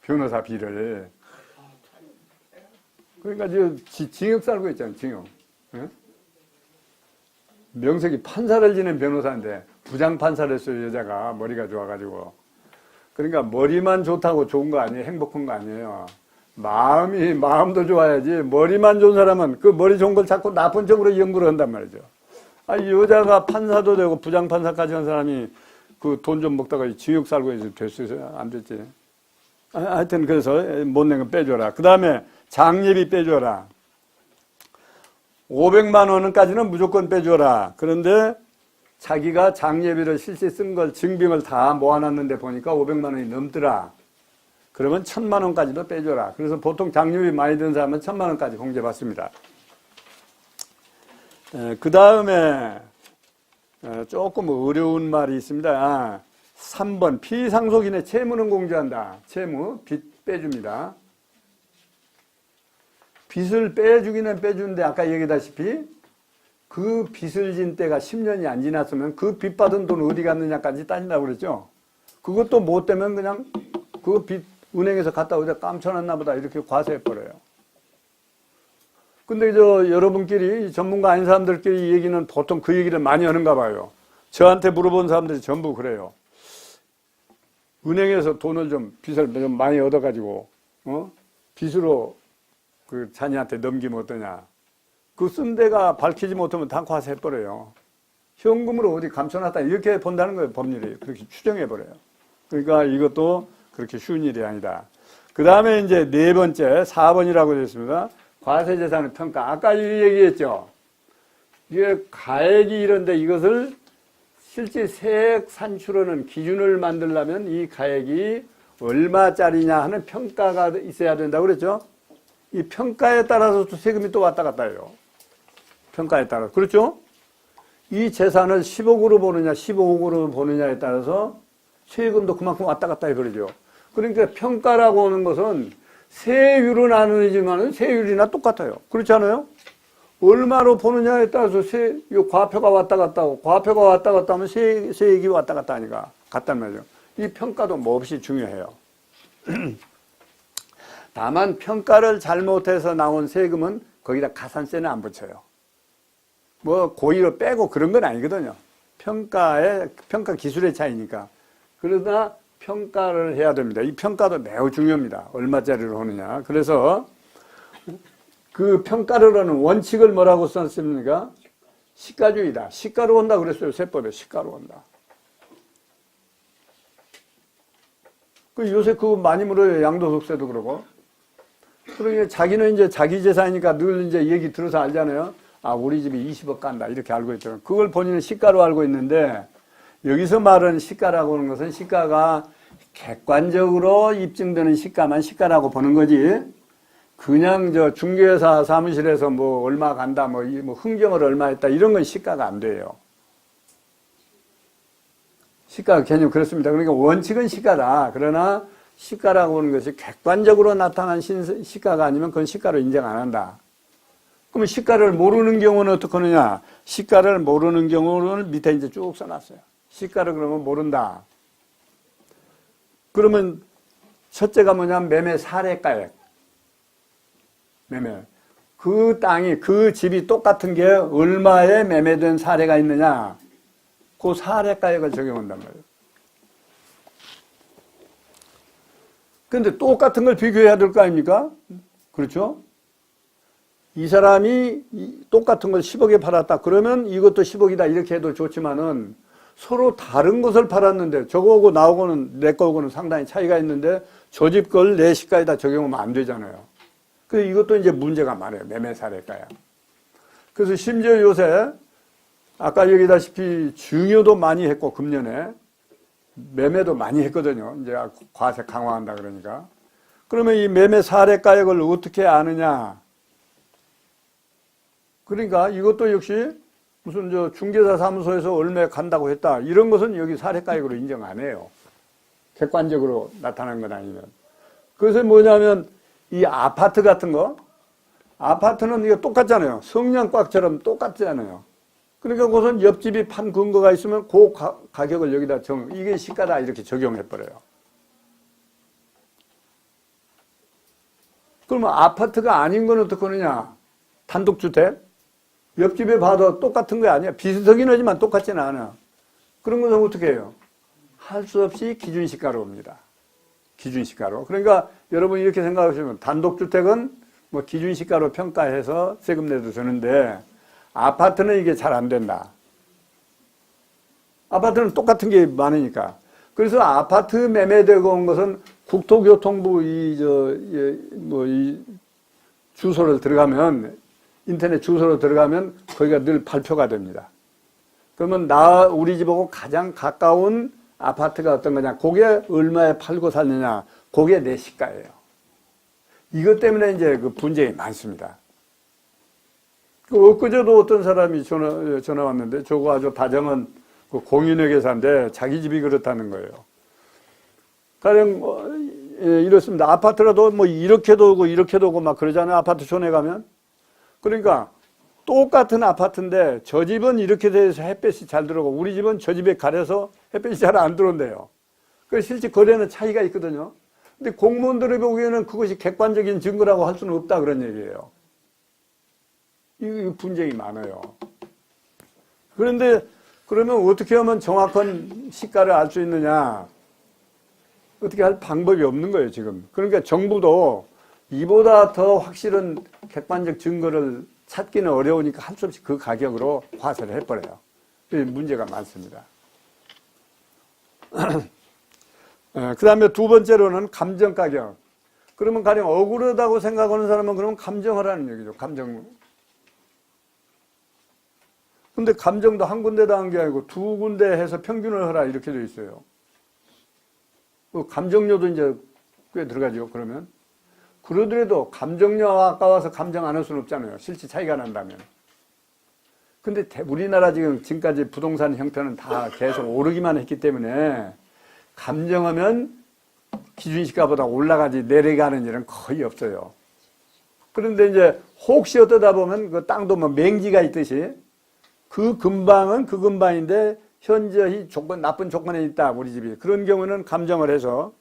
A: 변호사비를. 그러니까 징역 살고 있잖아요. 징역. 예? 명색이 판사를 지낸 변호사인데 부장판사를 했어요. 여자가 머리가 좋아가지고. 그러니까 머리만 좋다고 좋은 거 아니에요. 행복한 거 아니에요. 마음도 좋아야지. 머리만 좋은 사람은 그 머리 좋은 걸 자꾸 나쁜 쪽으로 연구를 한단 말이죠. 아, 이 여자가 판사도 되고 부장판사까지 한 사람이 그 돈 좀 먹다가 징역 살고 있어요. 됐어요? 안 됐지. 하여튼 그래서 못 낸 건 빼줘라. 그 다음에 장례비 빼줘라. 500만 원까지는 무조건 빼줘라. 그런데 자기가 장례비를 실제 쓴 걸 증빙을 다 모아놨는데 보니까 500만 원이 넘더라. 그러면 1000만 원까지도 빼줘라. 그래서 보통 장례비 많이 드는 사람은 1000만 원까지 공제받습니다. 그 다음에 조금 어려운 말이 있습니다. 3번 피상속인의 채무는 공제한다. 채무, 빚 빼줍니다. 빚을 빼주기는 빼주는데 아까 얘기했다시피 그 빚을 진 때가 10년이 안 지났으면 그 빚 받은 돈 어디 갔느냐까지 따진다고 그랬죠. 그것도 못 되면 그냥 그 빚 은행에서 갖다 어디다 깜쳐놨나 보다 이렇게 과세해버려요. 근데 여러분끼리 전문가 아닌 사람들끼리 이 얘기는 보통 그 얘기를 많이 하는가 봐요. 저한테 물어본 사람들이 전부 그래요. 은행에서 돈을 빚을 좀 많이 얻어가지고 빚으로 그 자녀한테 넘기면 어떠냐. 그 쓴 데가 밝히지 못하면 다 과세해버려요. 현금으로 어디 감춰놨다 이렇게 본다는 거예요. 법률이. 그렇게 추정해버려요. 그러니까 이것도 그렇게 쉬운 일이 아니다. 그 다음에 이제 네 번째, 4번이라고 되어 있습니다. 과세재산의 평가. 아까 얘기했죠. 이게 가액이 이런데 이것을 실제 세액 산출하는 기준을 만들려면 이 가액이 얼마짜리냐 하는 평가가 있어야 된다고 그랬죠. 이 평가에 따라서 또 세금이 또 왔다 갔다 해요. 평가에 따라. 그렇죠? 이 재산을 10억으로 보느냐, 15억으로 보느냐에 따라서 세금도 그만큼 왔다 갔다 해버리죠. 그러니까 평가라고 하는 것은 세율은 나누지만 세율이나 똑같아요. 그렇지 않아요? 얼마로 보느냐에 따라서 과표가 왔다 갔다 하고, 과표가 왔다 갔다 하면 세액이 왔다 갔다 하니까 같단 말이죠. 이 평가도 몹시 중요해요. 다만 평가를 잘못해서 나온 세금은 거기다 가산세는 안 붙여요. 뭐 고의로 빼고 그런 건 아니거든요. 평가 기술의 차이니까. 그러나 평가를 해야 됩니다. 이 평가도 매우 중요합니다. 얼마짜리로 하느냐. 그래서 그 평가를 하는 원칙을 뭐라고 썼습니까? 시가주의다. 시가로 한다 그랬어요. 세법에 시가로 한다. 요새 그거 많이 물어요. 양도소득세도 그러고. 그러니까 자기는 이제 자기 재산이니까 늘 이제 얘기 들어서 알잖아요. 아, 우리 집이 20억 간다. 이렇게 알고 있죠. 그걸 본인은 시가로 알고 있는데, 여기서 말하는 시가라고 하는 것은 시가가 객관적으로 입증되는 시가만 시가라고 보는 거지, 그냥 저 중개사 사무실에서 뭐 얼마 간다, 뭐 흥정을 얼마 했다, 이런 건 시가가 안 돼요. 시가 개념 그렇습니다. 그러니까 원칙은 시가다. 그러나 시가라고 하는 것이 객관적으로 나타난 시가가 아니면 그건 시가로 인정 안 한다. 그러면 시가를 모르는 경우는 어떻게 하느냐? 시가를 모르는 경우는 밑에 이제 쭉 써놨어요. 시가를 그러면 모른다. 그러면 첫째가 뭐냐면 매매 사례가액. 매매. 그 땅이, 그 집이 똑같은 게 얼마에 매매된 사례가 있느냐? 그 사례가액을 적용한단 말이에요. 근데 똑같은 걸 비교해야 될 거 아닙니까? 그렇죠? 이 사람이 똑같은 걸 10억에 팔았다. 그러면 이것도 10억이다. 이렇게 해도 좋지만은 서로 다른 것을 팔았는데 저거하고 나하고는 내 거하고는 상당히 차이가 있는데 저 집 걸 내 시가에다 적용하면 안 되잖아요. 그래서 이것도 이제 문제가 많아요. 매매 사례가야. 그래서 심지어 요새 아까 얘기다시피 증여도 많이 했고 금년에 매매도 많이 했거든요. 이제 과세 강화한다 그러니까. 그러면 이 매매 사례가액을 어떻게 아느냐? 그러니까 이것도 역시 무슨 저 중개사 사무소에서 얼마에 간다고 했다. 이런 것은 여기 사례가액으로 인정 안 해요. 객관적으로 나타난 건 아니면. 그래서 뭐냐면 이 아파트 같은 거, 아파트는 이거 똑같잖아요. 성냥꽉처럼 똑같잖아요. 그러니까 그것은 옆집이 판 근거가 있으면 그 가격을 여기다 이게 시가다 이렇게 적용해버려요. 그러면 아파트가 아닌 건 어떻게 하느냐? 단독주택? 옆집에 봐도 똑같은 거 아니야. 비슷하긴 하지만 똑같지는 않아. 그런 것은 어떻게 해요? 할 수 없이 기준시가로 옵니다. 기준시가로. 그러니까 여러분 이렇게 생각하시면 단독주택은 뭐 기준시가로 평가해서 세금 내도 되는데 아파트는 이게 잘 안 된다. 아파트는 똑같은 게 많으니까. 그래서 아파트 매매되고 온 것은 국토교통부 이 주소를 들어가면 인터넷 주소로 들어가면 거기가 늘 발표가 됩니다. 그러면 우리 집하고 가장 가까운 아파트가 어떤 거냐, 그게 얼마에 팔고 살느냐, 그게 내 시가예요. 이것 때문에 이제 그 분쟁이 많습니다. 엊그제도 어떤 사람이 전화 왔는데, 저거 아주 다정한 그 공인회계사인데 자기 집이 그렇다는 거예요. 가령 이렇습니다. 아파트라도 뭐 이렇게도 오고 이렇게도 오고 막 그러잖아요. 아파트 전에 가면. 그러니까 똑같은 아파트인데 저 집은 이렇게 돼서 햇볕이 잘 들어오고 우리 집은 저 집에 가려서 햇볕이 잘 안 들어온대요. 그래서 실제 거래는 차이가 있거든요. 근데 공무원들이 보기에는 그것이 객관적인 증거라고 할 수는 없다 그런 얘기예요. 이 분쟁이 많아요. 그런데 그러면 어떻게 하면 정확한 시가를 알 수 있느냐? 어떻게 할 방법이 없는 거예요, 지금. 그러니까 정부도 이보다 더 확실한 객관적 증거를 찾기는 어려우니까 할 수 없이 그 가격으로 과세를 해버려요. 문제가 많습니다. 그 다음에 두 번째로는 감정 가격. 그러면 가령 억울하다고 생각하는 사람은 그러면 감정하라는 얘기죠. 감정. 근데 감정도 한 군데다 한 게 아니고 두 군데 해서 평균을 하라 이렇게 돼 있어요. 그 감정료도 이제 꽤 들어가죠. 그러면 그러더라도 감정료가 아까워서 감정 안 할 수는 없잖아요. 실제 차이가 난다면. 근데 우리나라 지금까지 부동산 형편은 다 계속 오르기만 했기 때문에 감정하면 기준시가보다 올라가지 내려가는 일은 거의 없어요. 그런데 이제 혹시 어떠다 보면 그 땅도 뭐 맹지가 있듯이 그 근방은 그 근방인데 현저히 나쁜 조건에 있다 우리 집이. 그런 경우는 감정을 해서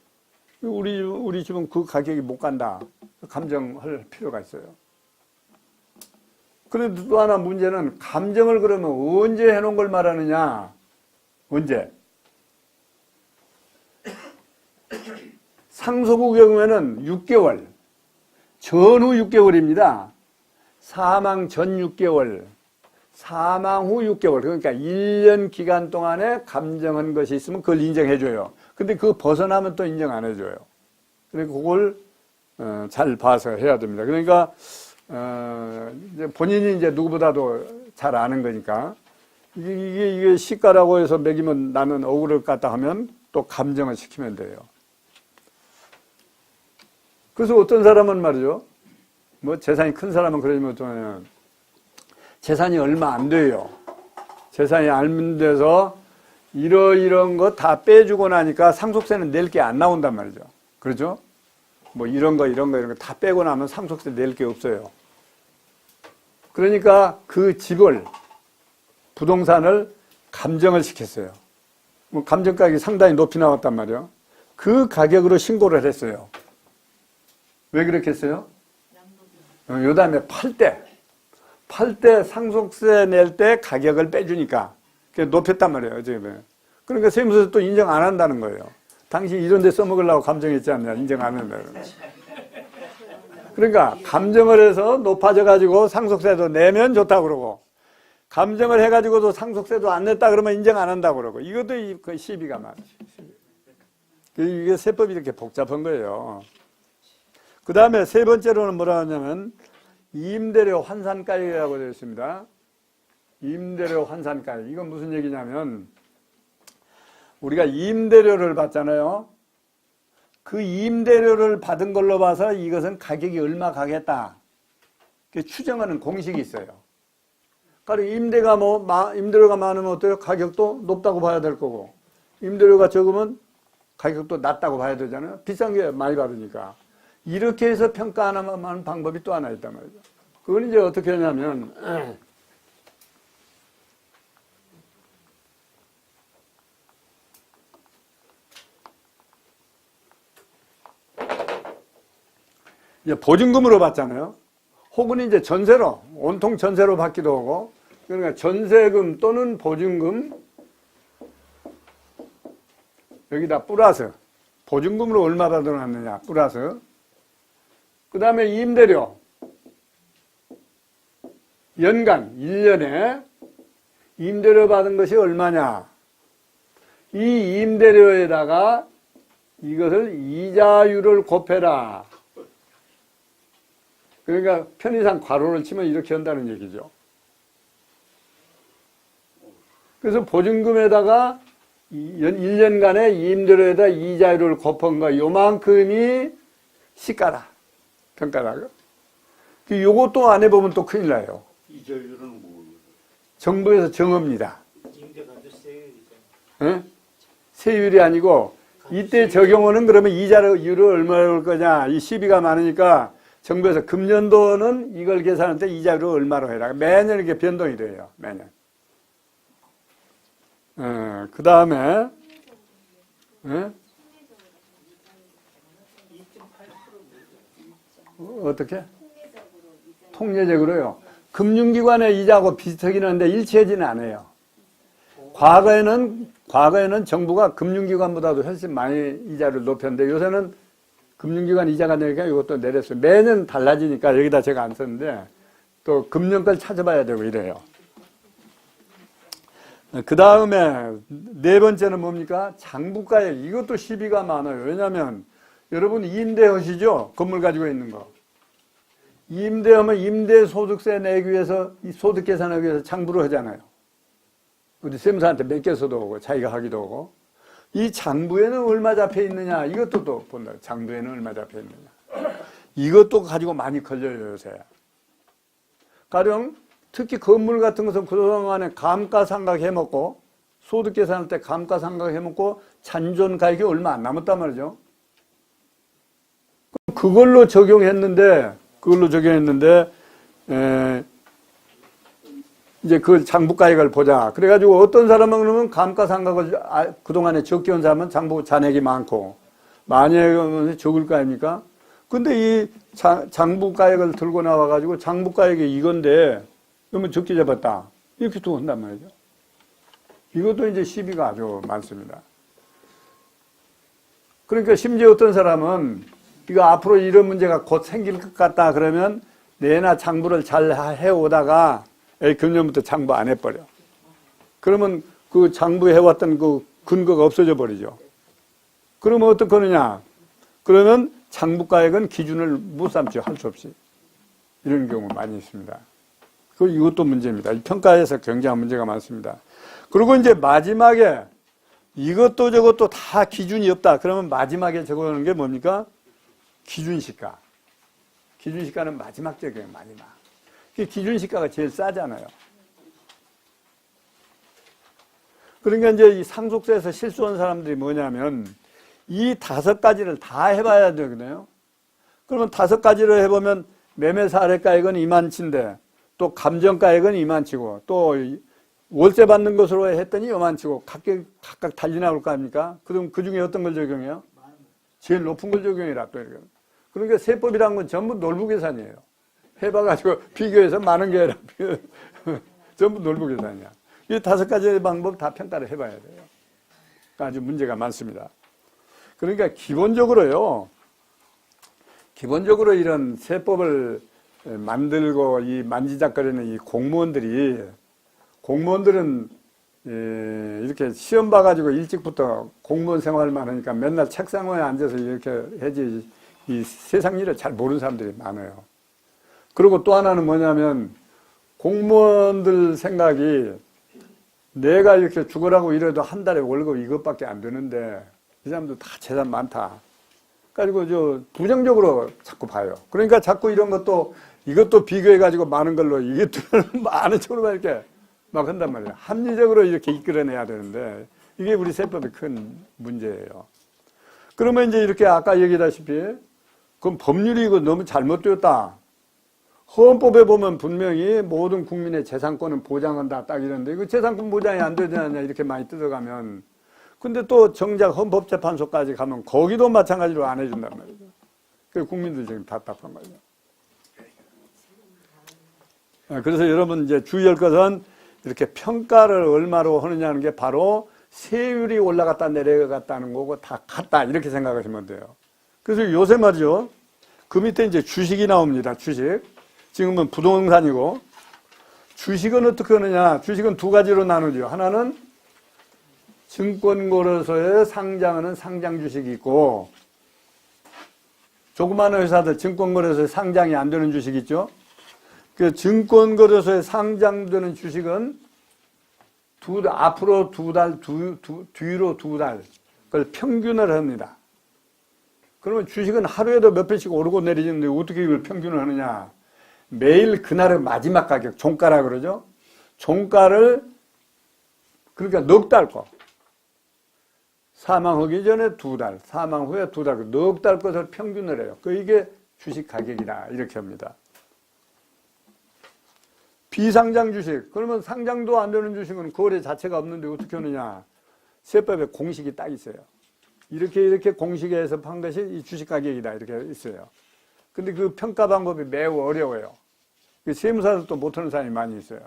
A: 우리 집은 그 가격이 못 간다. 감정할 필요가 있어요. 그런데 또 하나 문제는 감정을 그러면 언제 해놓은 걸 말하느냐. 언제? 상속의 경우에는 6개월, 전후 6개월입니다. 사망 전 6개월, 사망 후 6개월. 그러니까 1년 기간 동안에 감정한 것이 있으면 그걸 인정해줘요. 근데 그거 벗어나면 또 인정 안 해줘요. 그러니까 그걸 잘 봐서 해야 됩니다. 그러니까 이제 본인이 이제 누구보다도 잘 아는 거니까 이게 시가라고 해서 매기면 나는 억울할 것 같다 하면 또 감정을 시키면 돼요. 그래서 어떤 사람은 말이죠. 뭐 재산이 큰 사람은 그러면 어쩌냐면 재산이 얼마 안 돼요. 재산이 안 돼서 이런 거 다 빼주고 나니까 상속세는 낼 게 안 나온단 말이죠. 그렇죠? 뭐 이런 거 다 빼고 나면 상속세 낼 게 없어요. 그러니까 그 집을, 부동산을 감정을 시켰어요. 뭐 감정 가격이 상당히 높이 나왔단 말이에요. 그 가격으로 신고를 했어요. 왜 그렇게 했어요? 요 다음에 팔 때 상속세 낼 때 가격을 빼주니까 높였단 말이에요. 지금. 그러니까 세무서에서 또 인정 안 한다는 거예요. 당신 이런 데 써먹으려고 감정했지 않냐. 인정 안 한다. 그러니까 감정을 해서 높아져 가지고 상속세도 내면 좋다고 그러고 감정을 해가지고도 상속세도 안 냈다 그러면 인정 안 한다고 그러고 이것도 그 시비가 많죠. 이게 세법이 이렇게 복잡한 거예요. 그 다음에 세 번째로는 뭐라 하냐면 임대료 환산가액이라고 되어 있습니다. 임대료 환산가액. 이건 무슨 얘기냐면 우리가 임대료를 받잖아요. 그 임대료를 받은 걸로 봐서 이것은 가격이 얼마 가겠다. 추정하는 공식이 있어요. 그러니까 임대료가 많으면 어때요? 가격도 높다고 봐야 될 거고 임대료가 적으면 가격도 낮다고 봐야 되잖아요. 비싼 게 많이 받으니까. 이렇게 해서 평가하는 방법이 또 하나 있단 말이죠. 그건 이제 어떻게 하냐면 이제 보증금으로 받잖아요. 혹은 이제 전세로, 온통 전세로 받기도 하고, 그러니까 전세금 또는 보증금, 여기다 플러스, 보증금으로 얼마 받아놨느냐, 플러스. 그 다음에 임대료, 연간, 1년에 임대료 받은 것이 얼마냐. 이 임대료에다가 이것을 이자율을 곱해라. 그러니까 편의상 괄호를 치면 이렇게 한다는 얘기죠. 그래서 보증금에다가 1년간의 임대료에다 이자율을 곱한 거 요만큼이 시가다. 평가다. 요것도 안 해보면 또 큰일 나요.
B: 이자율은 뭐예요?
A: 정부에서 정합니다.
B: 임대가도 세율이죠.
A: 네? 세율이 아니고 이때 적용하는 그러면 이자율을 얼마나 올 거냐. 이 시비가 많으니까 정부에서 금년도는 이걸 계산할 때 이자율을 얼마로 해라. 매년 이렇게 변동이 돼요. 매년. 그 다음에 어떻게? 통례적으로요. 금융기관의 이자하고 비슷하긴 한데 일치하지는 않아요. 과거에는 정부가 금융기관보다도 훨씬 많이 이자를 높였는데 요새는 금융기관 이자가 내니까 이것도 내렸어요. 매년 달라지니까 여기다 제가 안 썼는데 또 금년 걸 찾아봐야 되고 이래요. 그 다음에 네 번째는 뭡니까? 장부가액. 이것도 시비가 많아요. 왜냐하면 여러분 임대하시죠? 건물 가지고 있는 거. 임대하면 임대소득세 내기 위해서 이 소득 계산하기 위해서 장부를 하잖아요. 우리 세무사한테 맡겨서도 오고 자기가 하기도 하고. 이 장부에는 얼마 잡혀 있느냐 이것도 또 본다. 장부에는 얼마 잡혀 있느냐. 이것도 가지고 많이 걸려요 요새. 가령 특히 건물 같은 것은 그동안에 감가상각 해먹고 소득 계산할 때 감가상각 해먹고 잔존 가액이 얼마 안 남았단 말이죠. 그걸로 적용했는데 이제 그 장부가액을 보자. 그래가지고 어떤 사람은 그러면 감가상각을 그동안에 적게 한 사람은 장부 잔액이 많고 만약에 적을 거 아닙니까? 근데 이 장부가액을 들고 나와가지고 장부가액이 이건데 그러면 적게 잡았다. 이렇게 또 한단 말이죠. 이것도 이제 시비가 아주 많습니다. 그러니까 심지어 어떤 사람은 이거 앞으로 이런 문제가 곧 생길 것 같다 그러면 내나 장부를 잘 해오다가 금년부터 장부 안 해버려. 그러면 그 장부 해왔던 그 근거가 없어져 버리죠. 그러면 어떡하느냐. 그러면 장부가액은 기준을 못 삼죠. 할 수 없이. 이런 경우 많이 있습니다. 이것도 문제입니다. 이 평가에서 굉장한 문제가 많습니다. 그리고 이제 마지막에 이것도 저것도 다 기준이 없다. 그러면 마지막에 적어놓은 게 뭡니까? 기준시가. 기준시가는 마지막 적용이에요. 마지막. 기준시가가 제일 싸잖아요. 그러니까 이제 이 상속세에서 실수한 사람들이 뭐냐면 이 5가지를 다 해봐야 되거든요. 그러면 5가지를 해보면 매매사례가액은 이만치인데 또 감정가액은 이만치고 또 월세 받는 것으로 했더니 이만치고 각각 달리 나올 거 아닙니까? 그럼 그 중에 어떤 걸 적용해요? 제일 높은 걸 적용해라 또 이렇게. 그러니까 세법이라는 건 전부 놀부계산이에요. 해봐가지고 비교해서 많은 게 아니라 전부 놀부계산이야. 이 5가지의 방법 다 평가를 해봐야 돼요. 아주 문제가 많습니다. 그러니까 기본적으로 이런 세법을 만들고 이 만지작거리는 이 공무원들은 이렇게 시험 봐가지고 일찍부터 공무원 생활만 하니까 맨날 책상 위에 앉아서 이렇게 해지 이 세상 일을 잘 모르는 사람들이 많아요. 그리고 또 하나는 뭐냐면 공무원들 생각이 내가 이렇게 죽으라고 이래도 한 달에 월급 이것밖에 안 되는데 이 사람들 다 재산 많다. 가지고 저 부정적으로 자꾸 봐요. 그러니까 자꾸 이런 이것도 비교해가지고 많은 걸로 이것도 많은 쪽으로 이렇게 막 한단 말이에요. 합리적으로 이렇게 이끌어내야 되는데 이게 우리 세법의 큰 문제예요. 그러면 이제 이렇게 아까 얘기다시피 그럼 법률이 이거 너무 잘못되었다. 헌법에 보면 분명히 모든 국민의 재산권은 보장한다 딱 이런데 이거 재산권 보장이 안 되지 않냐 이렇게 많이 뜯어가면 근데 또 정작 헌법재판소까지 가면 거기도 마찬가지로 안 해준단 말이죠. 그 국민들 지금 답답한 거죠. 그래서 여러분 이제 주의할 것은 이렇게 평가를 얼마로 하느냐는 게 바로 세율이 올라갔다 내려갔다는 거고 다 같다 이렇게 생각하시면 돼요. 그래서 요새 말이죠. 그 밑에 이제 주식이 나옵니다. 주식. 지금은 부동산이고 주식은 어떻게 하느냐. 주식은 2가지로 나누죠. 하나는 증권거래소에 상장하는 상장주식이 있고 조그마한 회사들 증권거래소에 상장이 안 되는 주식 있죠. 그 증권거래소에 상장되는 주식은 앞으로 2달, 뒤로 2달 그걸 평균을 합니다. 그러면 주식은 하루에도 몇 배씩 오르고 내리는데 어떻게 이걸 평균을 하느냐. 매일 그날의 마지막 가격, 종가라 그러죠. 종가를 그러니까 넉 달 거. 사망하기 전에 2달, 사망 후에 2달, 넉 달 것을 평균을 해요. 이게 주식 가격이다. 이렇게 합니다. 비상장 주식. 그러면 상장도 안 되는 주식은 거래 자체가 없는데 어떻게 하느냐. 세법에 공식이 딱 있어요. 이렇게 공식에 해석한 것이 이 주식 가격이다. 이렇게 있어요. 근데 그 평가 방법이 매우 어려워요. 세무사도 못하는 사람이 많이 있어요.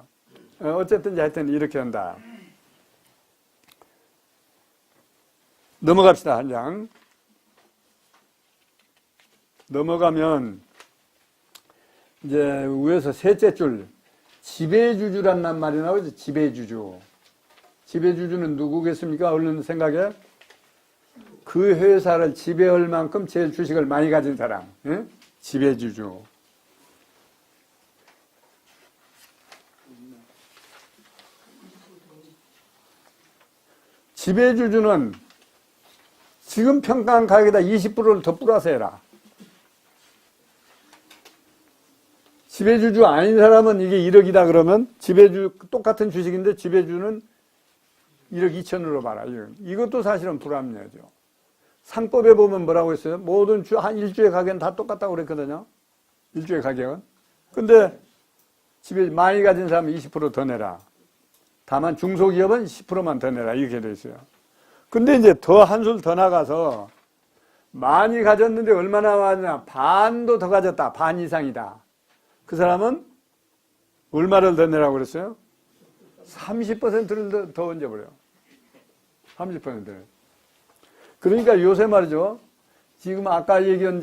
A: 어쨌든 하여튼 이렇게 한다. 넘어갑시다. 한 장. 넘어가면 이제 위에서 셋째 줄 지배주주란 말이 나오죠. 지배주주. 지배주주는 누구겠습니까? 얼른 생각해. 그 회사를 지배할 만큼 제일 주식을 많이 가진 사람. 예? 지배주주. 지배주주는 지금 평가한 가격에다 20%를 더 플러스 해라. 지배주주 아닌 사람은 이게 1억이다 그러면 지배주 똑같은 주식인데 지배주는 1억 2천으로 봐라. 이것도 사실은 불합리하죠. 상법에 보면 뭐라고 했어요? 모든 한 일주의 가격은 다 똑같다고 그랬거든요. 일주의 가격은. 근데 지배 많이 가진 사람은 20% 더 내라. 다만 중소기업은 10%만 더 내라. 이렇게 돼 있어요. 근데 이제 더 한술 더 나가서 많이 가졌는데 얼마나 많냐? 반도 더 가졌다. 반 이상이다. 그 사람은 얼마를 더 내라고 그랬어요? 30%를 더 얹어버려요. 30%를. 그러니까 요새 말이죠. 지금 아까 얘기한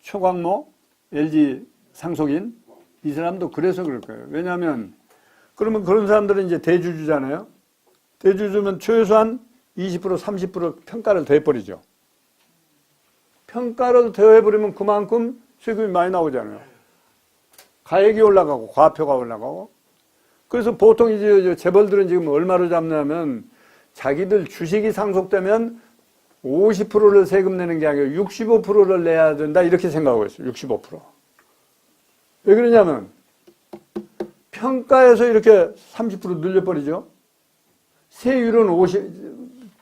A: 초광모, LG 상속인, 이 사람도 그래서 그럴 거예요. 왜냐하면, 그러면 그런 사람들은 이제 대주주잖아요. 대주주면 최소한 20%, 30% 평가를 더해버리죠. 평가를 더해버리면 그만큼 세금이 많이 나오잖아요. 가액이 올라가고, 과표가 올라가고. 그래서 보통 이제 재벌들은 지금 얼마로 잡냐면, 자기들 주식이 상속되면 50%를 세금 내는 게 아니라 65%를 내야 된다. 이렇게 생각하고 있어요. 65%. 왜 그러냐면, 평가에서 이렇게 30% 늘려버리죠. 세율은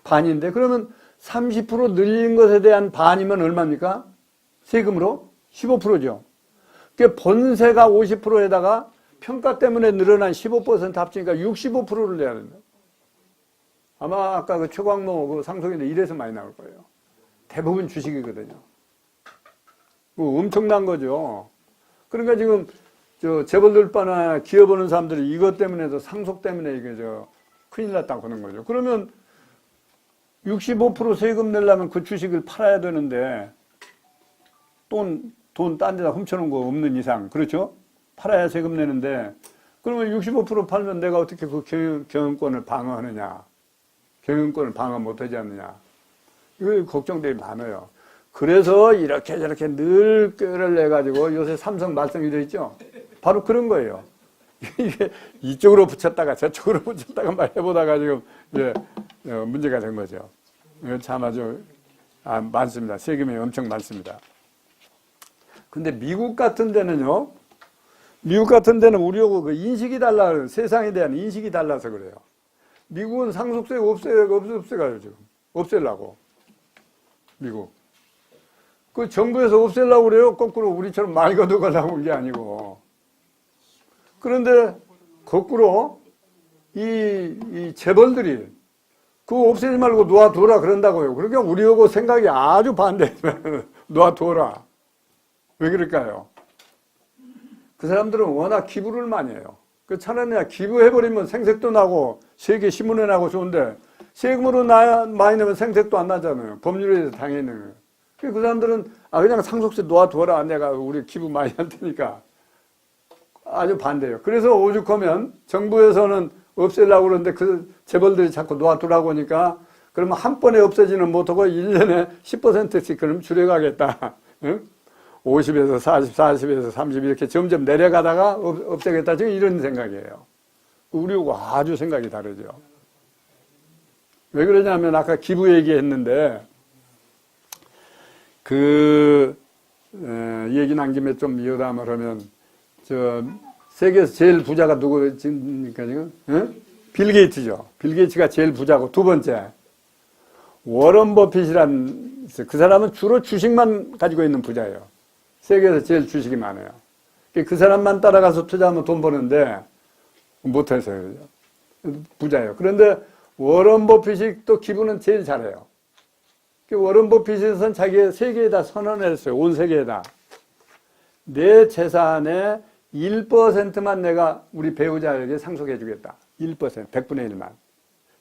A: 반인데, 그러면 30% 늘린 것에 대한 반이면 얼마입니까? 세금으로? 15%죠. 그러니까 본세가 50%에다가 평가 때문에 늘어난 15% 합치니까 65%를 내야 된다. 아마 아까 그 초광모 그 상속인데 이래서 많이 나올 거예요. 대부분 주식이거든요. 엄청난 거죠. 그러니까 지금 재벌들바나 기업 오는 사람들이 이것 때문에도 상속 때문에 이게 큰일 났다고 하는 거죠. 그러면 65% 세금 내려면 그 주식을 팔아야 되는데 돈 딴 데다 훔쳐놓은 거 없는 이상, 그렇죠? 팔아야 세금 내는데, 그러면 65% 팔면 내가 어떻게 그 경영권을 방어하느냐? 경영권을 방어 못하지 않느냐? 이거 걱정들이 많아요. 그래서 이렇게 저렇게 늘 꾀를 내가지고 요새 삼성 말썽이 돼 있죠? 바로 그런 거예요. 이게 이쪽으로 붙였다가 저쪽으로 붙였다가 막 해보다가 지금 문제가 된 거죠. 참 아주 많습니다. 세금이 엄청 많습니다. 근데 미국 같은 데는요, 미국 같은 데는 우리하고 그 인식이 달라요. 세상에 대한 인식이 달라서 그래요. 미국은 상속세 없애가요, 지금. 없애려고. 미국. 그 정부에서 없애려고 그래요. 거꾸로 우리처럼 말 거둬가려고 한 게 아니고. 그런데 거꾸로 이 재벌들이 그거 없애지 말고 놓아둬라 그런다고요. 그러니까 우리하고 생각이 아주 반대. 놓아둬라. 왜 그럴까요? 그 사람들은 워낙 기부를 많이 해요. 그 차라리 기부해버리면 생색도 나고 세계 신문에 나고 좋은데 세금으로 많이 내면 생색도 안 나잖아요. 법률에서 당해 있는 거예요. 그 사람들은 그냥 상속세 놓아둬라. 내가 우리 기부 많이 할 테니까. 아주 반대예요. 그래서 오죽하면 정부에서는 없애려고 그러는데 그 재벌들이 자꾸 놓아두라고 하니까 그러면 한 번에 없애지는 못하고 1년에 10%씩 그럼 줄여가겠다. 응? 50에서 40, 40에서 30 이렇게 점점 내려가다가 없애겠다. 지금 이런 생각이에요. 우리하고 아주 생각이 다르죠. 왜 그러냐면 아까 기부 얘기했는데 얘기 난 김에 좀 이어담을 하면 세계에서 제일 부자가 누구입니까 지금? 응? 빌 게이츠죠. 빌 게이츠가 제일 부자고 두 번째 워런 버핏이란 그 사람은 주로 주식만 가지고 있는 부자예요. 세계에서 제일 주식이 많아요. 그 사람만 따라가서 투자하면 돈 버는데 못해서 그러죠. 부자예요. 그런데 워런 버핏이 또 기부는 제일 잘해요. 워런 버핏은 자기의 세계에다 선언을 했어요. 온 세계에다. 내 재산의 1%만 내가 우리 배우자에게 상속해 주겠다. 1%, 100분의 1만.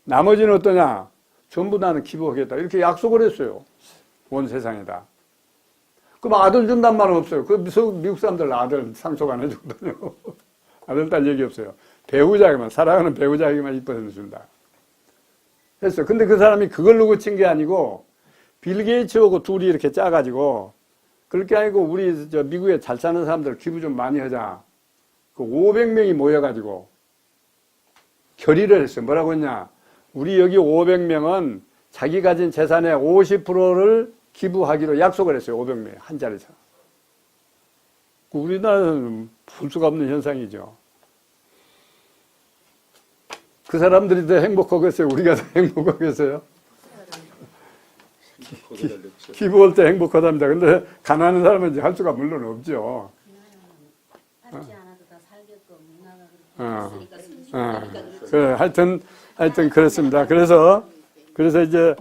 A: 나머지는 어떠냐? 전부 나는 기부하겠다. 이렇게 약속을 했어요. 온 세상에다. 그럼 아들 준단 말은 없어요. 그 미국 사람들 아들 상속 안 해주거든요. 아들, 딸 얘기 없어요. 배우자에게만, 사랑하는 배우자에게만 1% 준다. 했어. 근데 그 사람이 그걸로 그친 게 아니고 빌 게이츠하고 둘이 이렇게 짜가지고 그렇게 아니고 우리 저 미국에 잘 사는 사람들 기부 좀 많이 하자. 그 500명이 모여가지고 결의를 했어요. 뭐라고 했냐? 우리 여기 500명은 자기 가진 재산의 50%를 기부하기로 약속을 했어요. 500명 한 자리에서. 우리나라는 볼 수가 없는 현상이죠. 그 사람들이 더 행복하겠어요? 우리가 더 행복하겠어요? 기부할 때 행복하답니다. 근데 가난한 사람은 이제 할 수가 물론 없죠.
C: 받지 않아도 다 살게끔 문화가 그렇게 있으니까
A: 그래, 하여튼 그렇습니다. 그래서 이제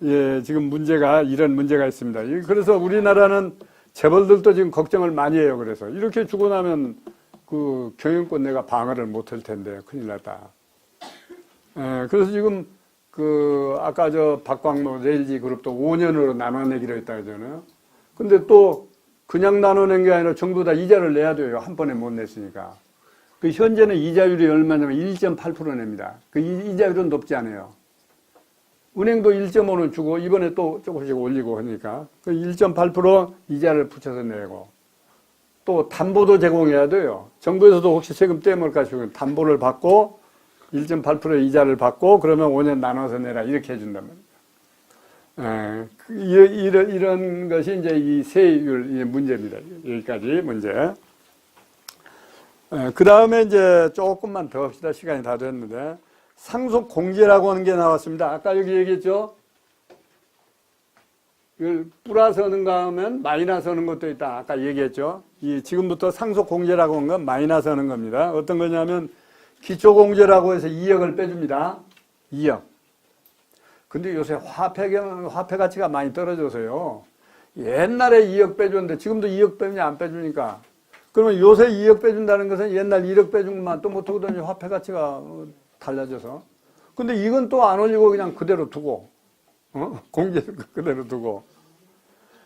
A: 예, 지금 이런 문제가 있습니다. 그래서 우리나라는 재벌들도 지금 걱정을 많이 해요. 그래서 이렇게 주고 나면 그 경영권 내가 방어를 못할 텐데 큰일 났다. 예, 그래서 지금 그 아까 저 박광로 레일지 그룹도 5년으로 나눠내기로 했다 그러잖아요. 근데 또 그냥 나눠낸 게 아니라 전부 다 이자를 내야 돼요. 한 번에 못 냈으니까. 그 현재는 이자율이 얼마냐면 1.8% 냅니다. 그 이자율은 높지 않아요. 은행도 1.5는 주고 이번에 또 조금씩 올리고 하니까 그 1.8% 이자를 붙여서 내고 또 담보도 제공해야 돼요. 정부에서도 혹시 세금 떼먹을까 싶으면 담보를 받고 1.8% 이자를 받고 그러면 5년 나눠서 내라 이렇게 해준단 말이에요. 이런 것이 이제 이 세율 문제입니다. 여기까지 문제. 그 다음에 이제 조금만 더 합시다. 시간이 다 됐는데. 상속 공제라고 하는 게 나왔습니다. 아까 여기 얘기했죠? 이걸 플러스 하는가 하면 마이너스 하는 것도 있다. 아까 얘기했죠? 지금부터 상속 공제라고 하는 건 마이너스 하는 겁니다. 어떤 거냐면 기초 공제라고 해서 2억을 빼줍니다. 2억. 근데 요새 화폐 가치가 많이 떨어져서요. 옛날에 2억 빼줬는데 지금도 2억 빼느냐 안 빼주니까. 그러면 요새 2억 빼준다는 것은 옛날 1억 빼준 것만 또 못하거든요. 화폐 가치가 달라져서. 근데 이건 또 안 올리고 그냥 그대로 두고, 공제 그대로 두고.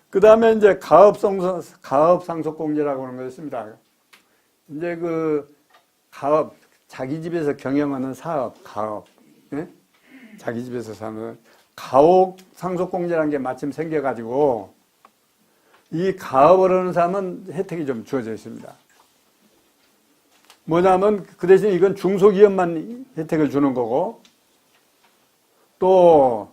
A: 그 다음에 이제 가업 상속 공제라고 하는 것이 있습니다. 이제 그 가업, 자기 집에서 경영하는 사업, 가업, 예? 자기 집에서 사는 가옥 상속 공제라는 게 마침 생겨가지고 이 가업을 하는 사람은 혜택이 좀 주어져 있습니다. 뭐냐면 그 대신 이건 중소기업만 혜택을 주는 거고 또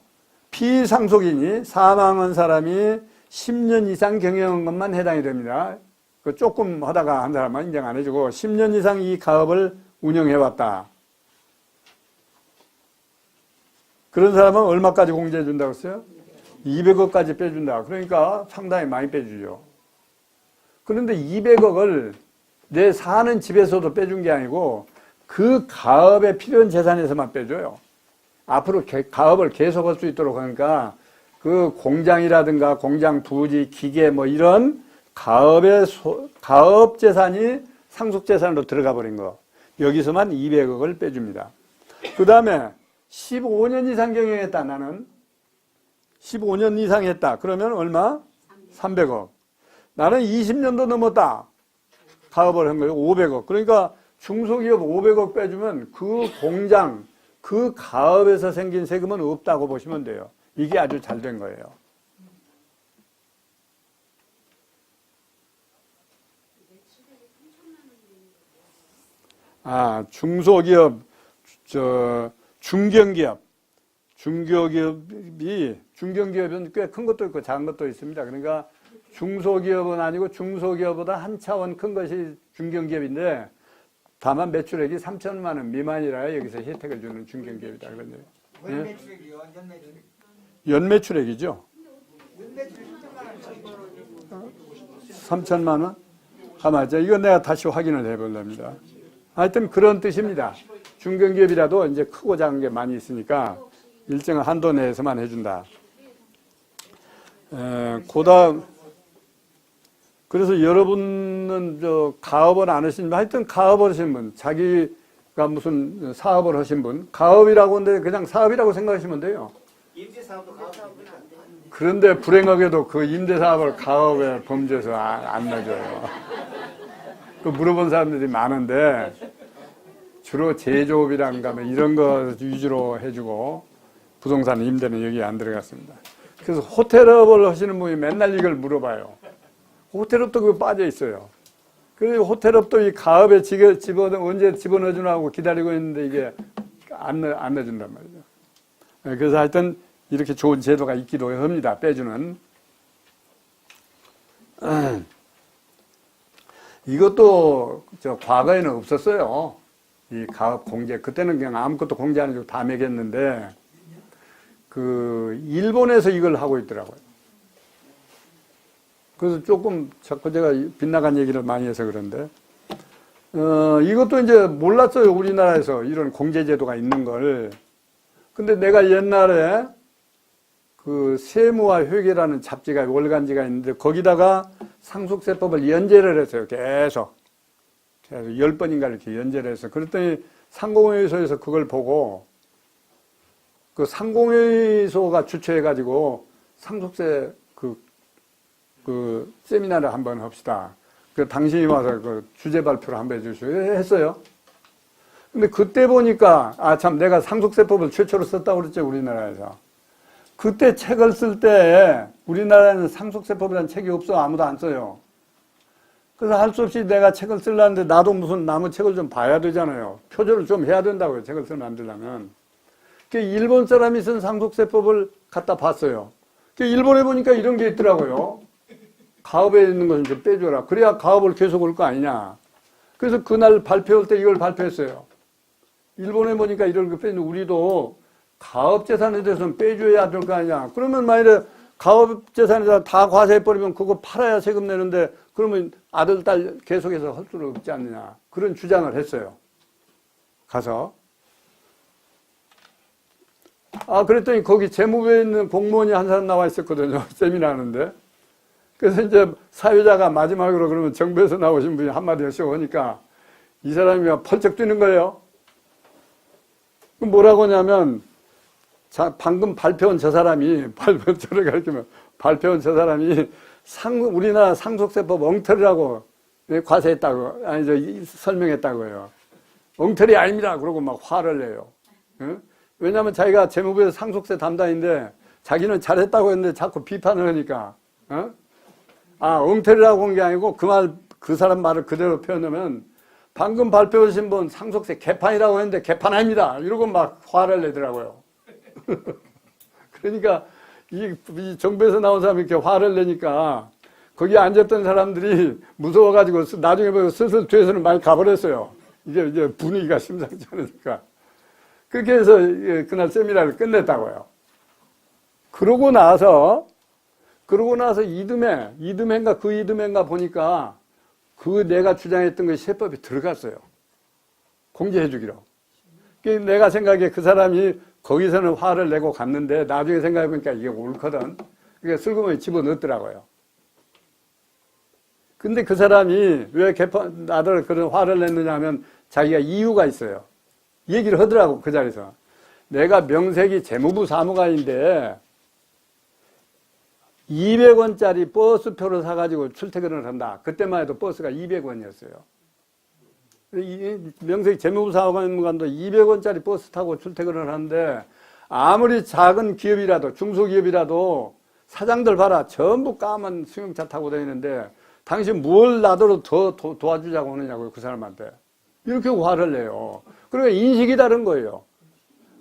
A: 피상속인이 사망한 사람이 10년 이상 경영한 것만 해당이 됩니다. 그 조금 하다가 한 사람은 인정 안 해주고 10년 이상 이 가업을 운영해왔다. 그런 사람은 얼마까지 공제해 준다고 했어요? 200억까지 빼준다. 그러니까 상당히 많이 빼주죠. 그런데 200억을 내 사는 집에서도 빼준 게 아니고 그 가업에 필요한 재산에서만 빼줘요. 앞으로 가업을 계속할 수 있도록 하니까 그 공장이라든가 공장 부지, 기계 뭐 이런 가업 재산이 상속 재산으로 들어가 버린 거. 여기서만 200억을 빼줍니다. 그 다음에 15년 이상 경영했다. 나는 15년 이상 했다. 그러면 얼마? 300억. 나는 20년도 넘었다. 가업을 한 거예요. 500억. 그러니까 중소기업 500억 빼주면 그 공장, 그 가업에서 생긴 세금은 없다고 보시면 돼요. 이게 아주 잘 된 거예요. 중소기업, 중견기업은 꽤 큰 것도 있고 작은 것도 있습니다. 그러니까 중소기업은 아니고 중소기업보다 한 차원 큰 것이 중견기업인데 다만 매출액이 3천만 원 미만이라 여기서 혜택을 주는 중견기업이다. 그런데
D: 월 매출액이요? 연 매출?
A: 연매출액이죠.
D: 연 매출이
A: 3천만 원? 맞아. 이건 내가 다시 확인을 해보렵니다. 하여튼 그런 뜻입니다. 중견기업이라도 이제 크고 작은 게 많이 있으니까 일정한 한도 내에서만 해준다. 그다음 그래서 여러분은 가업을 안 하신 분, 하여튼 가업을 하신 분, 자기가 무슨 사업을 하신 분, 가업이라고 하는데 그냥 사업이라고 생각하시면 돼요.
B: 임대사업도 가업입니까?
A: 그런데 불행하게도 그 임대사업을 가업에 범죄해서 안 넣어줘요. 그 물어본 사람들이 많은데 주로 제조업이란가 이런 거 위주로 해주고 부동산 임대는 여기 안 들어갔습니다. 그래서 호텔업을 하시는 분이 맨날 이걸 물어봐요. 호텔업도 그거 빠져 있어요. 그리고 호텔업도 이 가업에 언제 집어넣어주나 하고 기다리고 있는데 이게 안 넣어준단 말이죠. 그래서 하여튼 이렇게 좋은 제도가 있기도 합니다. 빼주는. 이것도 과거에는 없었어요. 이 가업 공제. 그때는 그냥 아무것도 공제 안 해주고 다 매겼는데, 일본에서 이걸 하고 있더라고요. 그래서 조금 자꾸 제가 빗나간 얘기를 많이 해서 그런데, 이것도 이제 몰랐어요. 우리나라에서 이런 공제제도가 있는 걸. 근데 내가 옛날에 세무와 회계라는 잡지가 월간지가 있는데 거기다가 상속세법을 연재를 했어요. 계속 10번인가 이렇게 연재를 했어요. 그랬더니 상공회의소에서 그걸 보고 그 상공회의소가 주최해가지고 상속세 세미나를 한번 합시다. 당신이 와서 주제 발표를 한번 해주시오 했어요. 근데 그때 보니까 참 내가 상속세법을 최초로 썼다고 그랬죠. 우리나라에서. 그때 책을 쓸 때 우리나라에는 상속세법이라는 책이 없어. 아무도 안 써요. 그래서 할 수 없이 내가 책을 쓰려는데 나도 무슨 남의 책을 좀 봐야 되잖아요. 표절을 좀 해야 된다고요. 책을 만들려면. 일본 사람이 쓴 상속세법을 갖다 봤어요. 일본에 보니까 이런 게 있더라고요. 가업에 있는 것은 좀 빼줘라. 그래야 가업을 계속 올 거 아니냐. 그래서 그날 발표할 때 이걸 발표했어요. 일본에 보니까 이런 거 빼주는 우리도 가업재산에 대해서는 빼줘야 될 거 아니냐. 그러면 만약에 가업재산에다 다 과세해버리면 그거 팔아야 세금 내는데 그러면 아들, 딸 계속해서 할 수는 없지 않느냐. 그런 주장을 했어요. 가서. 그랬더니 거기 재무부에 있는 공무원이 한 사람 나와 있었거든요. 세미나 하는데. 그래서 이제 사회자가 마지막으로 그러면 정부에서 나오신 분이 한마디 하시고 이 사람이 펄쩍 뛰는 거예요. 뭐라고 하냐면, 방금 발표한 저 사람이, 저를 가르치면, 발표한 저 사람이 우리나라 상속세법 엉터리라고 과세했다고, 설명했다고요. 엉터리 아닙니다. 그러고 막 화를 내요. 왜냐하면 자기가 재무부에서 상속세 담당인데 자기는 잘했다고 했는데 자꾸 비판을 하니까, 엉터리라고 한 게 아니고 그 사람 말을 그대로 표현하면 방금 발표하신 분 상속세 개판이라고 했는데 개판 아닙니다. 이러고 막 화를 내더라고요. 그러니까 이 정부에서 나온 사람이 이렇게 화를 내니까 거기 앉았던 사람들이 무서워가지고 나중에 보고 슬슬 뒤에서는 많이 가버렸어요. 이제 분위기가 심상치 않으니까. 그렇게 해서 그날 세미나를 끝냈다고요. 그러고 나서 이듬해인가 보니까 내가 주장했던 것이 세법에 들어갔어요. 공제해 주기로. 내가 생각에 그 사람이 거기서는 화를 내고 갔는데 나중에 생각해보니까 이게 옳거든. 그러니까 슬그머니 집어넣었더라고요. 근데 그 사람이 왜 나들 그런 화를 냈느냐 하면 자기가 이유가 있어요. 얘기를 하더라고, 그 자리에서. 내가 명색이 재무부 사무관인데 200원짜리 버스표를 사가지고 출퇴근을 한다. 그때만 해도 버스가 200원이었어요. 명색이 재무부 사무관도 200원짜리 버스 타고 출퇴근을 하는데 아무리 작은 기업이라도 중소기업이라도 사장들 봐라. 전부 까만 승용차 타고 다니는데 당신 뭘 나더러 더 도와주자고 하느냐고요. 그 사람한테. 이렇게 화를 내요. 그러니까 인식이 다른 거예요.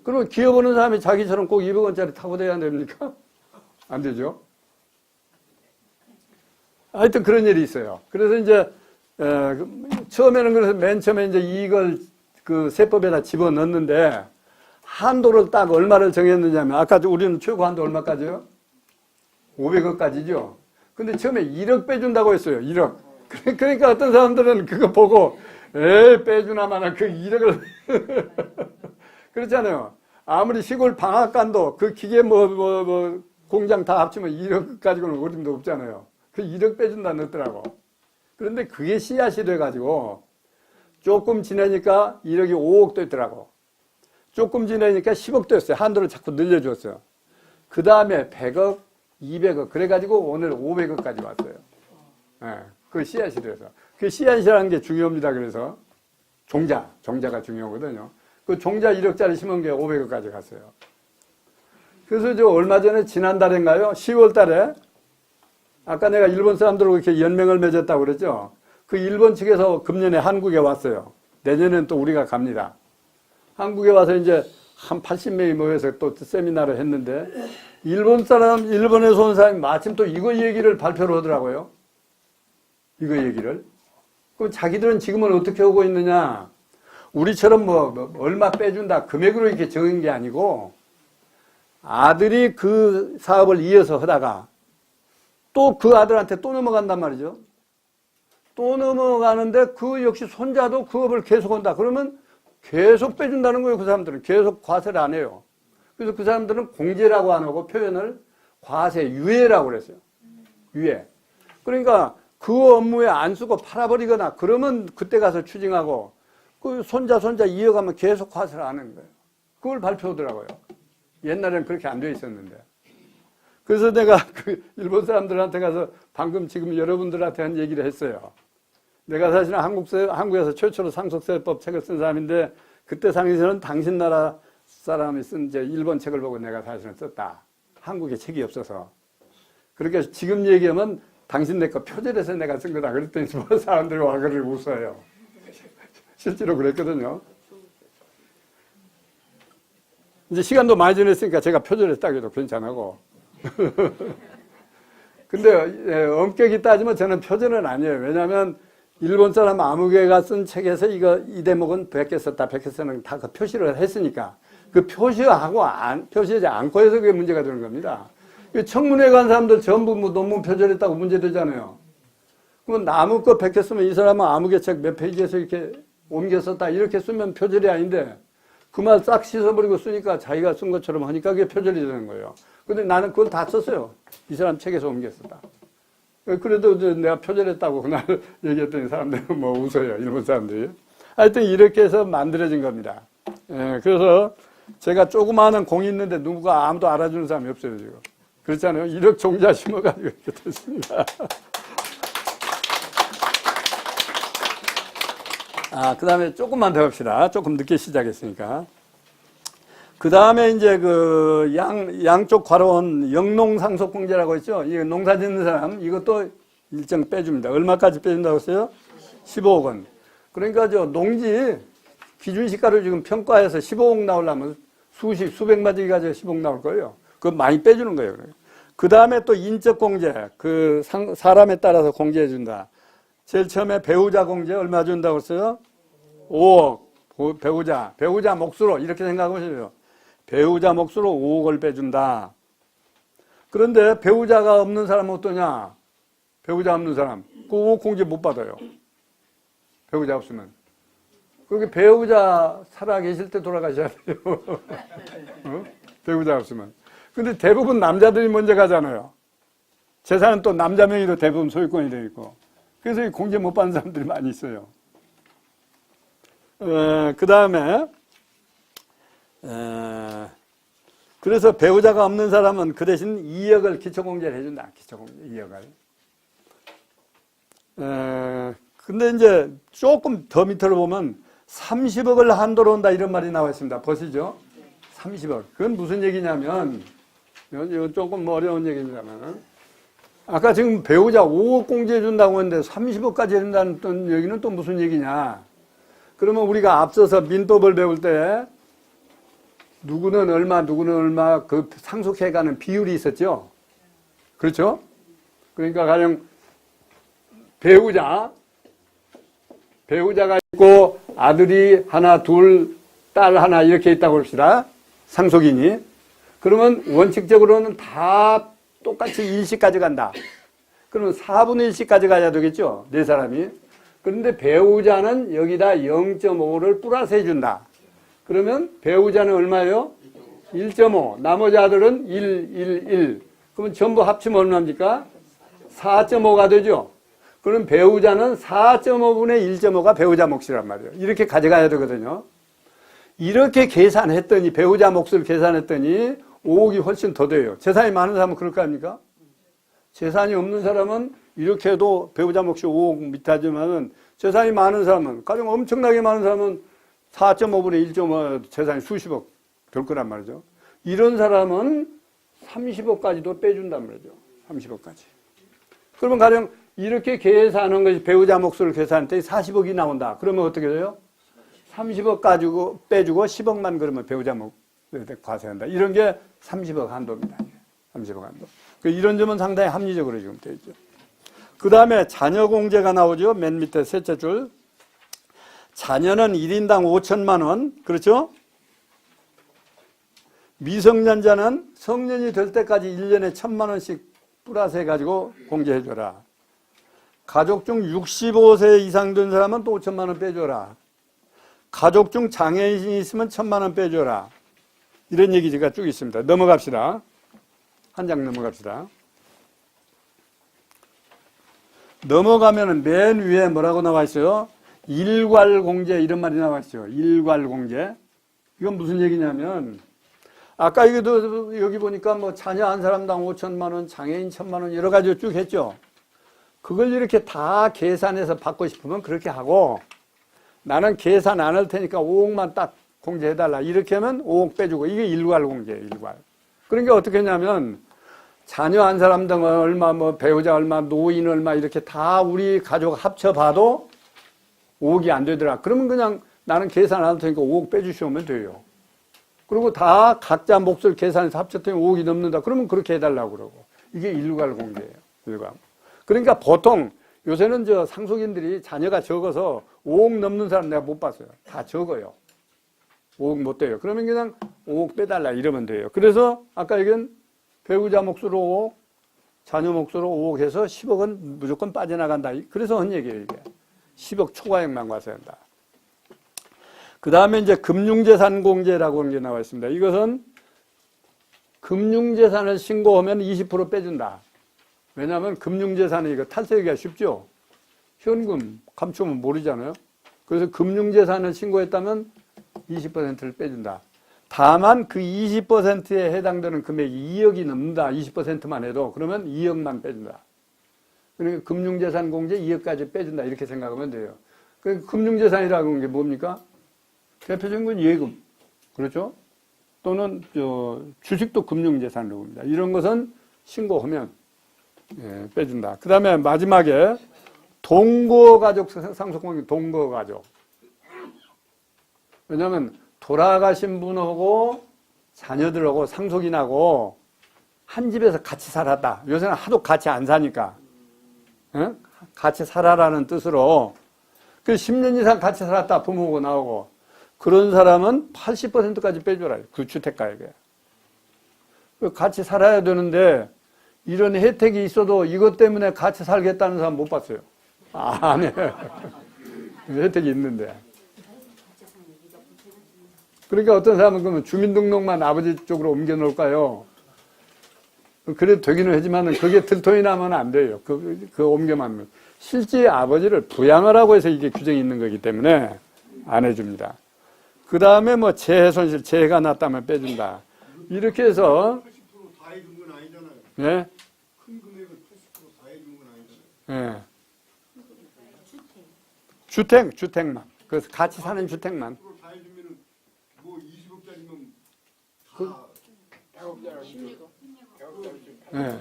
A: 그러면 기업 오는 사람이 자기처럼 꼭 200원짜리 타고 다녀야 됩니까? 안 되죠. 하여튼 그런 일이 있어요. 그래서 이제 처음에는 그래서 맨 처음에 이제 이걸 그 세법에다 집어넣는데 한도를 딱 얼마를 정했느냐면 아까 우리는 최고 한도 얼마까지요? 500억까지죠. 근데 처음에 1억 빼준다고 했어요. 1억. 그러니까 어떤 사람들은 그거 보고 빼주나마나 그 1억을 그렇잖아요. 아무리 시골 방앗간도 그 기계 공장 다 합치면 1억 가지고는 어림도 없잖아요. 그 1억 빼준다 넣더라고. 그런데 그게 씨앗이 돼가지고 조금 지나니까 1억이 5억 됐더라고. 조금 지나니까 10억 됐어요. 한도를 자꾸 늘려줬어요. 그 다음에 100억, 200억 그래가지고 오늘 500억까지 왔어요. 네, 그 씨앗이 돼서. 그 씨앗이라는 게 중요합니다. 그래서 종자가 중요하거든요. 그 종자 1억짜리 심은 게 500억까지 갔어요. 그래서 저 얼마 전에 지난달인가요? 10월 달에 아까 내가 일본 사람들하고 이렇게 연맹을 맺었다고 그랬죠? 그 일본 측에서 금년에 한국에 왔어요. 내년엔 또 우리가 갑니다. 한국에 와서 이제 한 80명이 모여서 또 세미나를 했는데 일본에서 온 사람이 마침 또 이거 얘기를 발표를 하더라고요. 이거 얘기를. 그럼 자기들은 지금은 어떻게 하고 있느냐? 우리처럼 뭐 얼마 빼준다 금액으로 이렇게 정한 게 아니고 아들이 그 사업을 이어서 하다가 또 그 아들한테 또 넘어간단 말이죠. 또 넘어가는데 그 역시 손자도 그 업을 계속한다. 그러면 계속 빼준다는 거예요. 그 사람들은 계속 과세를 안 해요. 그래서 그 사람들은 공제라고 안 하고 표현을 과세 유예라고 그랬어요. 유예. 그러니까 그 업무에 안 쓰고 팔아버리거나 그러면 그때 가서 추징하고 그 손자 이어가면 계속 과세를 안 하는 거예요. 그걸 발표하더라고요. 옛날에는 그렇게 안 돼 있었는데. 그래서 내가 그 일본 사람들한테 가서 방금 지금 여러분들한테 한 얘기를 했어요. 내가 사실은 한국에서 최초로 상속세법 책을 쓴 사람인데 그때 상에서는 당신 나라 사람이 쓴 이제 일본 책을 보고 내가 사실은 썼다. 한국에 책이 없어서. 그렇게 지금 얘기하면 당신 내 거 표절해서 내가 쓴 거다. 그랬더니 뭐 사람들이 와 그를 웃어요. 실제로 그랬거든요. 이제 시간도 많이 지났으니까 제가 표절했다고 해도 괜찮고. 근데 엄격히 따지면 저는 표절은 아니에요. 왜냐하면 일본 사람 아무개가 쓴 책에서 이 대목은 100개 썼다, 100개 쓰는 다 그 표시를 했으니까 그 표시하고 표시하지 않고 해서 그게 문제가 되는 겁니다. 청문회 간 사람들 전부 뭐 논문 표절했다고 문제되잖아요. 그러면 남의 거 100개 쓰면 이 사람은 아무개 책 몇 페이지에서 이렇게 옮겨 썼다 이렇게 쓰면 표절이 아닌데 그 말 싹 씻어버리고 쓰니까 자기가 쓴 것처럼 하니까 그게 표절이 되는 거예요. 근데 나는 그걸 다 썼어요. 이 사람 책에서 옮겨 썼다. 그래도 내가 표절했다고 그날 얘기했더니 사람들은 뭐 웃어요. 일본 사람들이. 하여튼 이렇게 해서 만들어진 겁니다. 예, 그래서 제가 조그마한 공이 있는데 누가 아무도 알아주는 사람이 없어요, 지금. 그렇잖아요. 1억 종자 심어가지고 이렇게 됐습니다. 그 다음에 조금만 더 합시다. 조금 늦게 시작했으니까. 그 다음에 이제 그 양쪽 괄호원 영농상속공제라고 했죠. 이 농사 짓는 사람, 이것도 일정 빼줍니다. 얼마까지 빼준다고 했어요? 15억 원. 그러니까 농지 기준시가를 지금 평가해서 15억 나오려면 수백 마디 가지고 15억 나올 거예요. 그거 많이 빼주는 거예요. 그 다음에 또 인적공제, 그 사람에 따라서 공제해준다. 제일 처음에 배우자 공제 얼마 준다고 했어요? 5억. 배우자 몫으로 이렇게 생각하시죠. 배우자 몫으로 5억을 빼준다. 그런데 배우자가 없는 사람은 어떠냐? 배우자 없는 사람. 그 5억 공제 못 받아요. 배우자 없으면. 그게 배우자 살아계실 때 돌아가셔야 돼요. 어? 배우자 없으면. 근데 대부분 남자들이 먼저 가잖아요. 재산은 또 남자 명의로 대부분 소유권이 되어 있고. 그래서 공제 못 받는 사람들이 많이 있어요. 그 다음에 그래서 배우자가 없는 사람은 그 대신 2억을 기초공제를 해준다. 기초공제 2억을. 근데 이제 조금 더 밑으로 보면 30억을 한도로 온다 이런 말이 나와 있습니다. 보시죠. 30억. 그건 무슨 얘기냐면 이건 조금 어려운 얘기입니다만 아까 지금 배우자 5억 공제해 준다고 했는데 30억까지 해준다는 얘기는 또 무슨 얘기냐. 그러면 우리가 앞서서 민법을 배울 때 누구는 얼마 그 상속해가는 비율이 있었죠. 그렇죠? 그러니까 가령 배우자가 있고 아들이 하나, 둘, 딸 하나 이렇게 있다고 합시다. 상속인이. 그러면 원칙적으로는 다 똑같이 일씩 가져간다. 그러면 4분의 1씩 가져가야 되겠죠. 네 사람이. 그런데 배우자는 여기다 0.5를 플러스 해준다. 그러면 배우자는 얼마예요? 1.5. 나머지 아들은 1. 그러면 전부 합치면 얼마입니까? 4.5가 되죠. 그럼 배우자는 4.5분의 1.5가 배우자 몫이란 말이에요. 이렇게 가져가야 되거든요. 이렇게 계산했더니 배우자 몫을 계산했더니 5억이 훨씬 더 돼요. 재산이 많은 사람은 그럴 거 아닙니까? 재산이 없는 사람은 이렇게 해도 배우자 몫이 5억 밑하지만은 재산이 많은 사람은 가령 엄청나게 많은 사람은 4.5분의 1.5 재산이 수십억 될 거란 말이죠. 이런 사람은 30억까지도 빼준단 말이죠. 30억까지. 그러면 가령 이렇게 계산하는 것이 배우자 몫을 계산할 때 40억이 나온다. 그러면 어떻게 돼요? 30억 가지고 빼주고 10억만 그러면 배우자 몫 과세한다. 이런 게 30억 한도입니다. 30억 한도. 이런 점은 상당히 합리적으로 지금 되어 있죠. 그 다음에 자녀 공제가 나오죠. 맨 밑에 셋째 줄. 자녀는 1인당 5천만 원. 그렇죠? 미성년자는 성년이 될 때까지 1년에 1,000만 원씩 플러스 해가지고 공제해줘라. 가족 중 65세 이상 된 사람은 또 5천만 원 빼줘라. 가족 중 장애인이 있으면 1,000만 원 빼줘라. 이런 얘기가 쭉 있습니다. 넘어갑시다. 한 장 넘어갑시다. 넘어가면은 맨 위에 뭐라고 나와 있어요? 일괄공제 이런 말이 나와 있어요. 일괄공제. 이건 무슨 얘기냐면 아까 이것도 여기 보니까 뭐 자녀 한 사람당 5천만 원, 장애인 1,000만 원 여러 가지 쭉 했죠. 그걸 이렇게 다 계산해서 받고 싶으면 그렇게 하고 나는 계산 안 할 테니까 5억만 딱 공제해달라. 이렇게 하면 5억 빼주고 이게 일괄공제예요. 일괄. 그러니까 어떻게 했냐면 자녀 한 사람당 얼마, 뭐 배우자 얼마, 노인 얼마 이렇게 다 우리 가족 합쳐봐도 5억이 안 되더라. 그러면 그냥 나는 계산 안 할 테니까 5억 빼주시면 돼요. 그리고 다 각자 몫을 계산해서 합쳤더니 5억이 넘는다. 그러면 그렇게 해달라고 그러고. 이게 일괄공제예요. 일괄. 그러니까 보통 요새는 저 상속인들이 자녀가 적어서 5억 넘는 사람 내가 못 봤어요. 다 적어요. 5억 못 돼요. 그러면 그냥 5억 빼달라 이러면 돼요. 그래서 아까 얘기한 배우자 몫으로 5억, 자녀 몫으로 5억 해서 10억은 무조건 빠져나간다. 그래서 한 얘기예요, 이게. 10억 초과액만 과세한다. 그 다음에 이제 금융재산 공제라고 하는 게 나와 있습니다. 이것은 금융재산을 신고하면 20% 빼준다. 왜냐하면 금융재산은 이거 탈세하기가 쉽죠. 현금 감추면 모르잖아요. 그래서 금융재산을 신고했다면 20%를 빼준다. 다만 그 20%에 해당되는 금액이 2억이 넘는다. 20%만 해도 그러면 2억만 빼준다. 그러니까 금융재산 공제 2억까지 빼준다. 이렇게 생각하면 돼요. 그 금융재산이라고 하는 게 뭡니까? 대표적인 건 예금. 그렇죠? 또는 주식도 금융재산이라고 합니다. 이런 것은 신고하면 빼준다. 그 다음에 마지막에 동거가족 상속공제 동거가족. 왜냐하면 돌아가신 분하고 자녀들하고 상속인하고 한 집에서 같이 살았다. 요새는 하도 같이 안 사니까. 같이 살아라는 뜻으로 그 10년 이상 같이 살았다. 부모하고 나오고. 그런 사람은 80%까지 빼줘라. 그 주택가액에. 같이 살아야 되는데 이런 혜택이 있어도 이것 때문에 같이 살겠다는 사람 못 봤어요. 안 해. 혜택이 있는데. 그러니까 어떤 사람은 그러면 주민등록만 아버지 쪽으로 옮겨 놓을까요? 그래도 되기는 하지만 그게 들통이 나면 안 돼요. 그 옮겨만. 실제 아버지를 부양을 하고 해서 이게 규정이 있는 거기 때문에 안 해줍니다. 그 다음에 뭐 재해 손실, 재해가 났다면 빼준다. 이렇게 해서.
E: 80%다 해준 건 아니잖아요.
A: 예?
E: 큰 금액을 80%다 해준 건 아니잖아요.
A: 예. 주택만. 그래서 같이 사는 주택만.
E: 80%다 해주면은 뭐 20억짜리면
A: 그,
E: 다 100억짜리.
A: 예.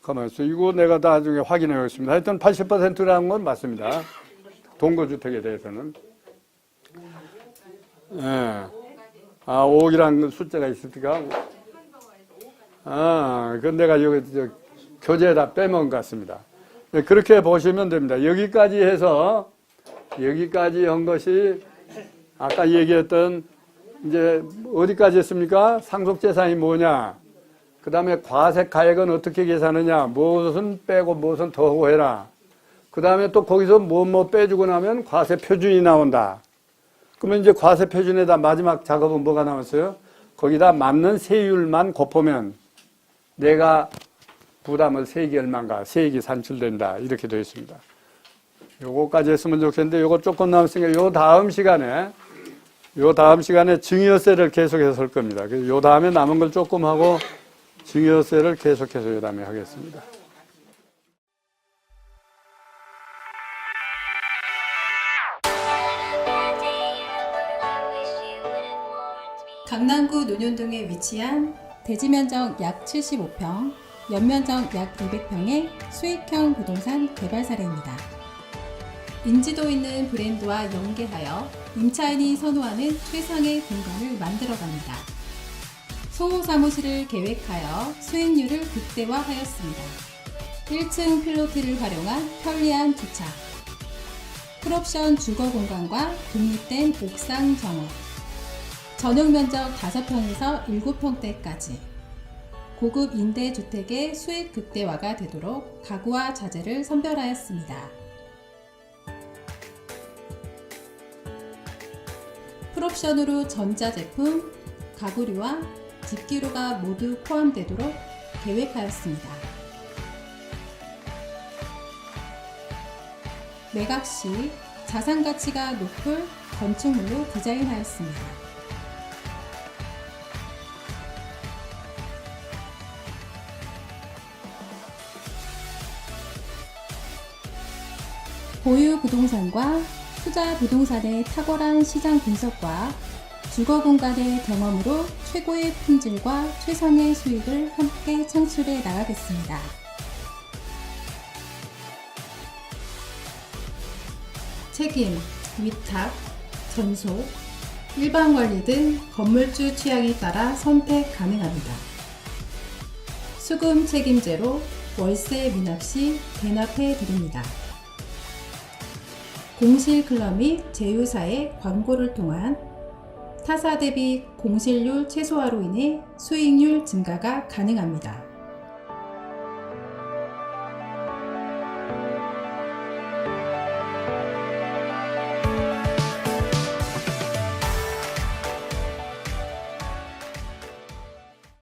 A: 가만히 있어. 이거 내가 나중에 확인해 보겠습니다. 하여튼 80%라는 건 맞습니다. 동거주택에 대해서는. 예. 아, 5억이라는 숫자가 있을 때가. 그건 내가 여기 교재에다 빼먹은 것 같습니다. 네, 그렇게 보시면 됩니다. 여기까지 해서, 여기까지 한 것이 아까 얘기했던 이제 어디까지 했습니까? 상속재산이 뭐냐? 그 다음에 과세가액은 어떻게 계산하냐? 무엇은 빼고 무엇은 더하고 해라. 그 다음에 또 거기서 뭐 빼주고 나면 과세 표준이 나온다. 그러면 이제 과세 표준에다 마지막 작업은 뭐가 나왔어요? 거기다 맞는 세율만 곱하면 내가 부담을 세액이 얼마인가, 세액이 산출된다. 이렇게 되어 있습니다. 요거까지 했으면 좋겠는데 요거 조금 남았으니까 요 다음 시간에 증여세를 계속해서 할 겁니다. 그래서 요 다음에 남은 걸 조금 하고 증여세를 계속해서 요 다음에 하겠습니다.
F: 강남구 논현동에 위치한 대지면적 약 75평, 연면적 약 200평의 수익형 부동산 개발 사례입니다. 인지도 있는 브랜드와 연계하여 임차인이 선호하는 최상의 공간을 만들어갑니다. 소호 사무실을 계획하여 수익률을 극대화하였습니다. 1층 필로티를 활용한 편리한 주차, 풀옵션 주거 공간과 독립된 옥상 정원, 전용 면적 5평에서 7평대까지 고급 임대주택의 수익 극대화가 되도록 가구와 자재를 선별하였습니다. 풀옵션으로 전자제품, 가구류와 집기류가 모두 포함되도록 계획하였습니다. 매각 시 자산가치가 높을 건축물로 디자인하였습니다. 보유 부동산과 투자 부동산의 탁월한 시장 분석과 주거 공간의 경험으로 최고의 품질과 최상의 수익을 함께 창출해 나가겠습니다. 책임, 위탁, 전소, 일반 관리 등 건물주 취향에 따라 선택 가능합니다. 수금 책임제로 월세 미납 시 대납해 드립니다. 공실 클럽 및 제휴사의 광고를 통한 타사 대비 공실률 최소화로 인해 수익률 증가가 가능합니다.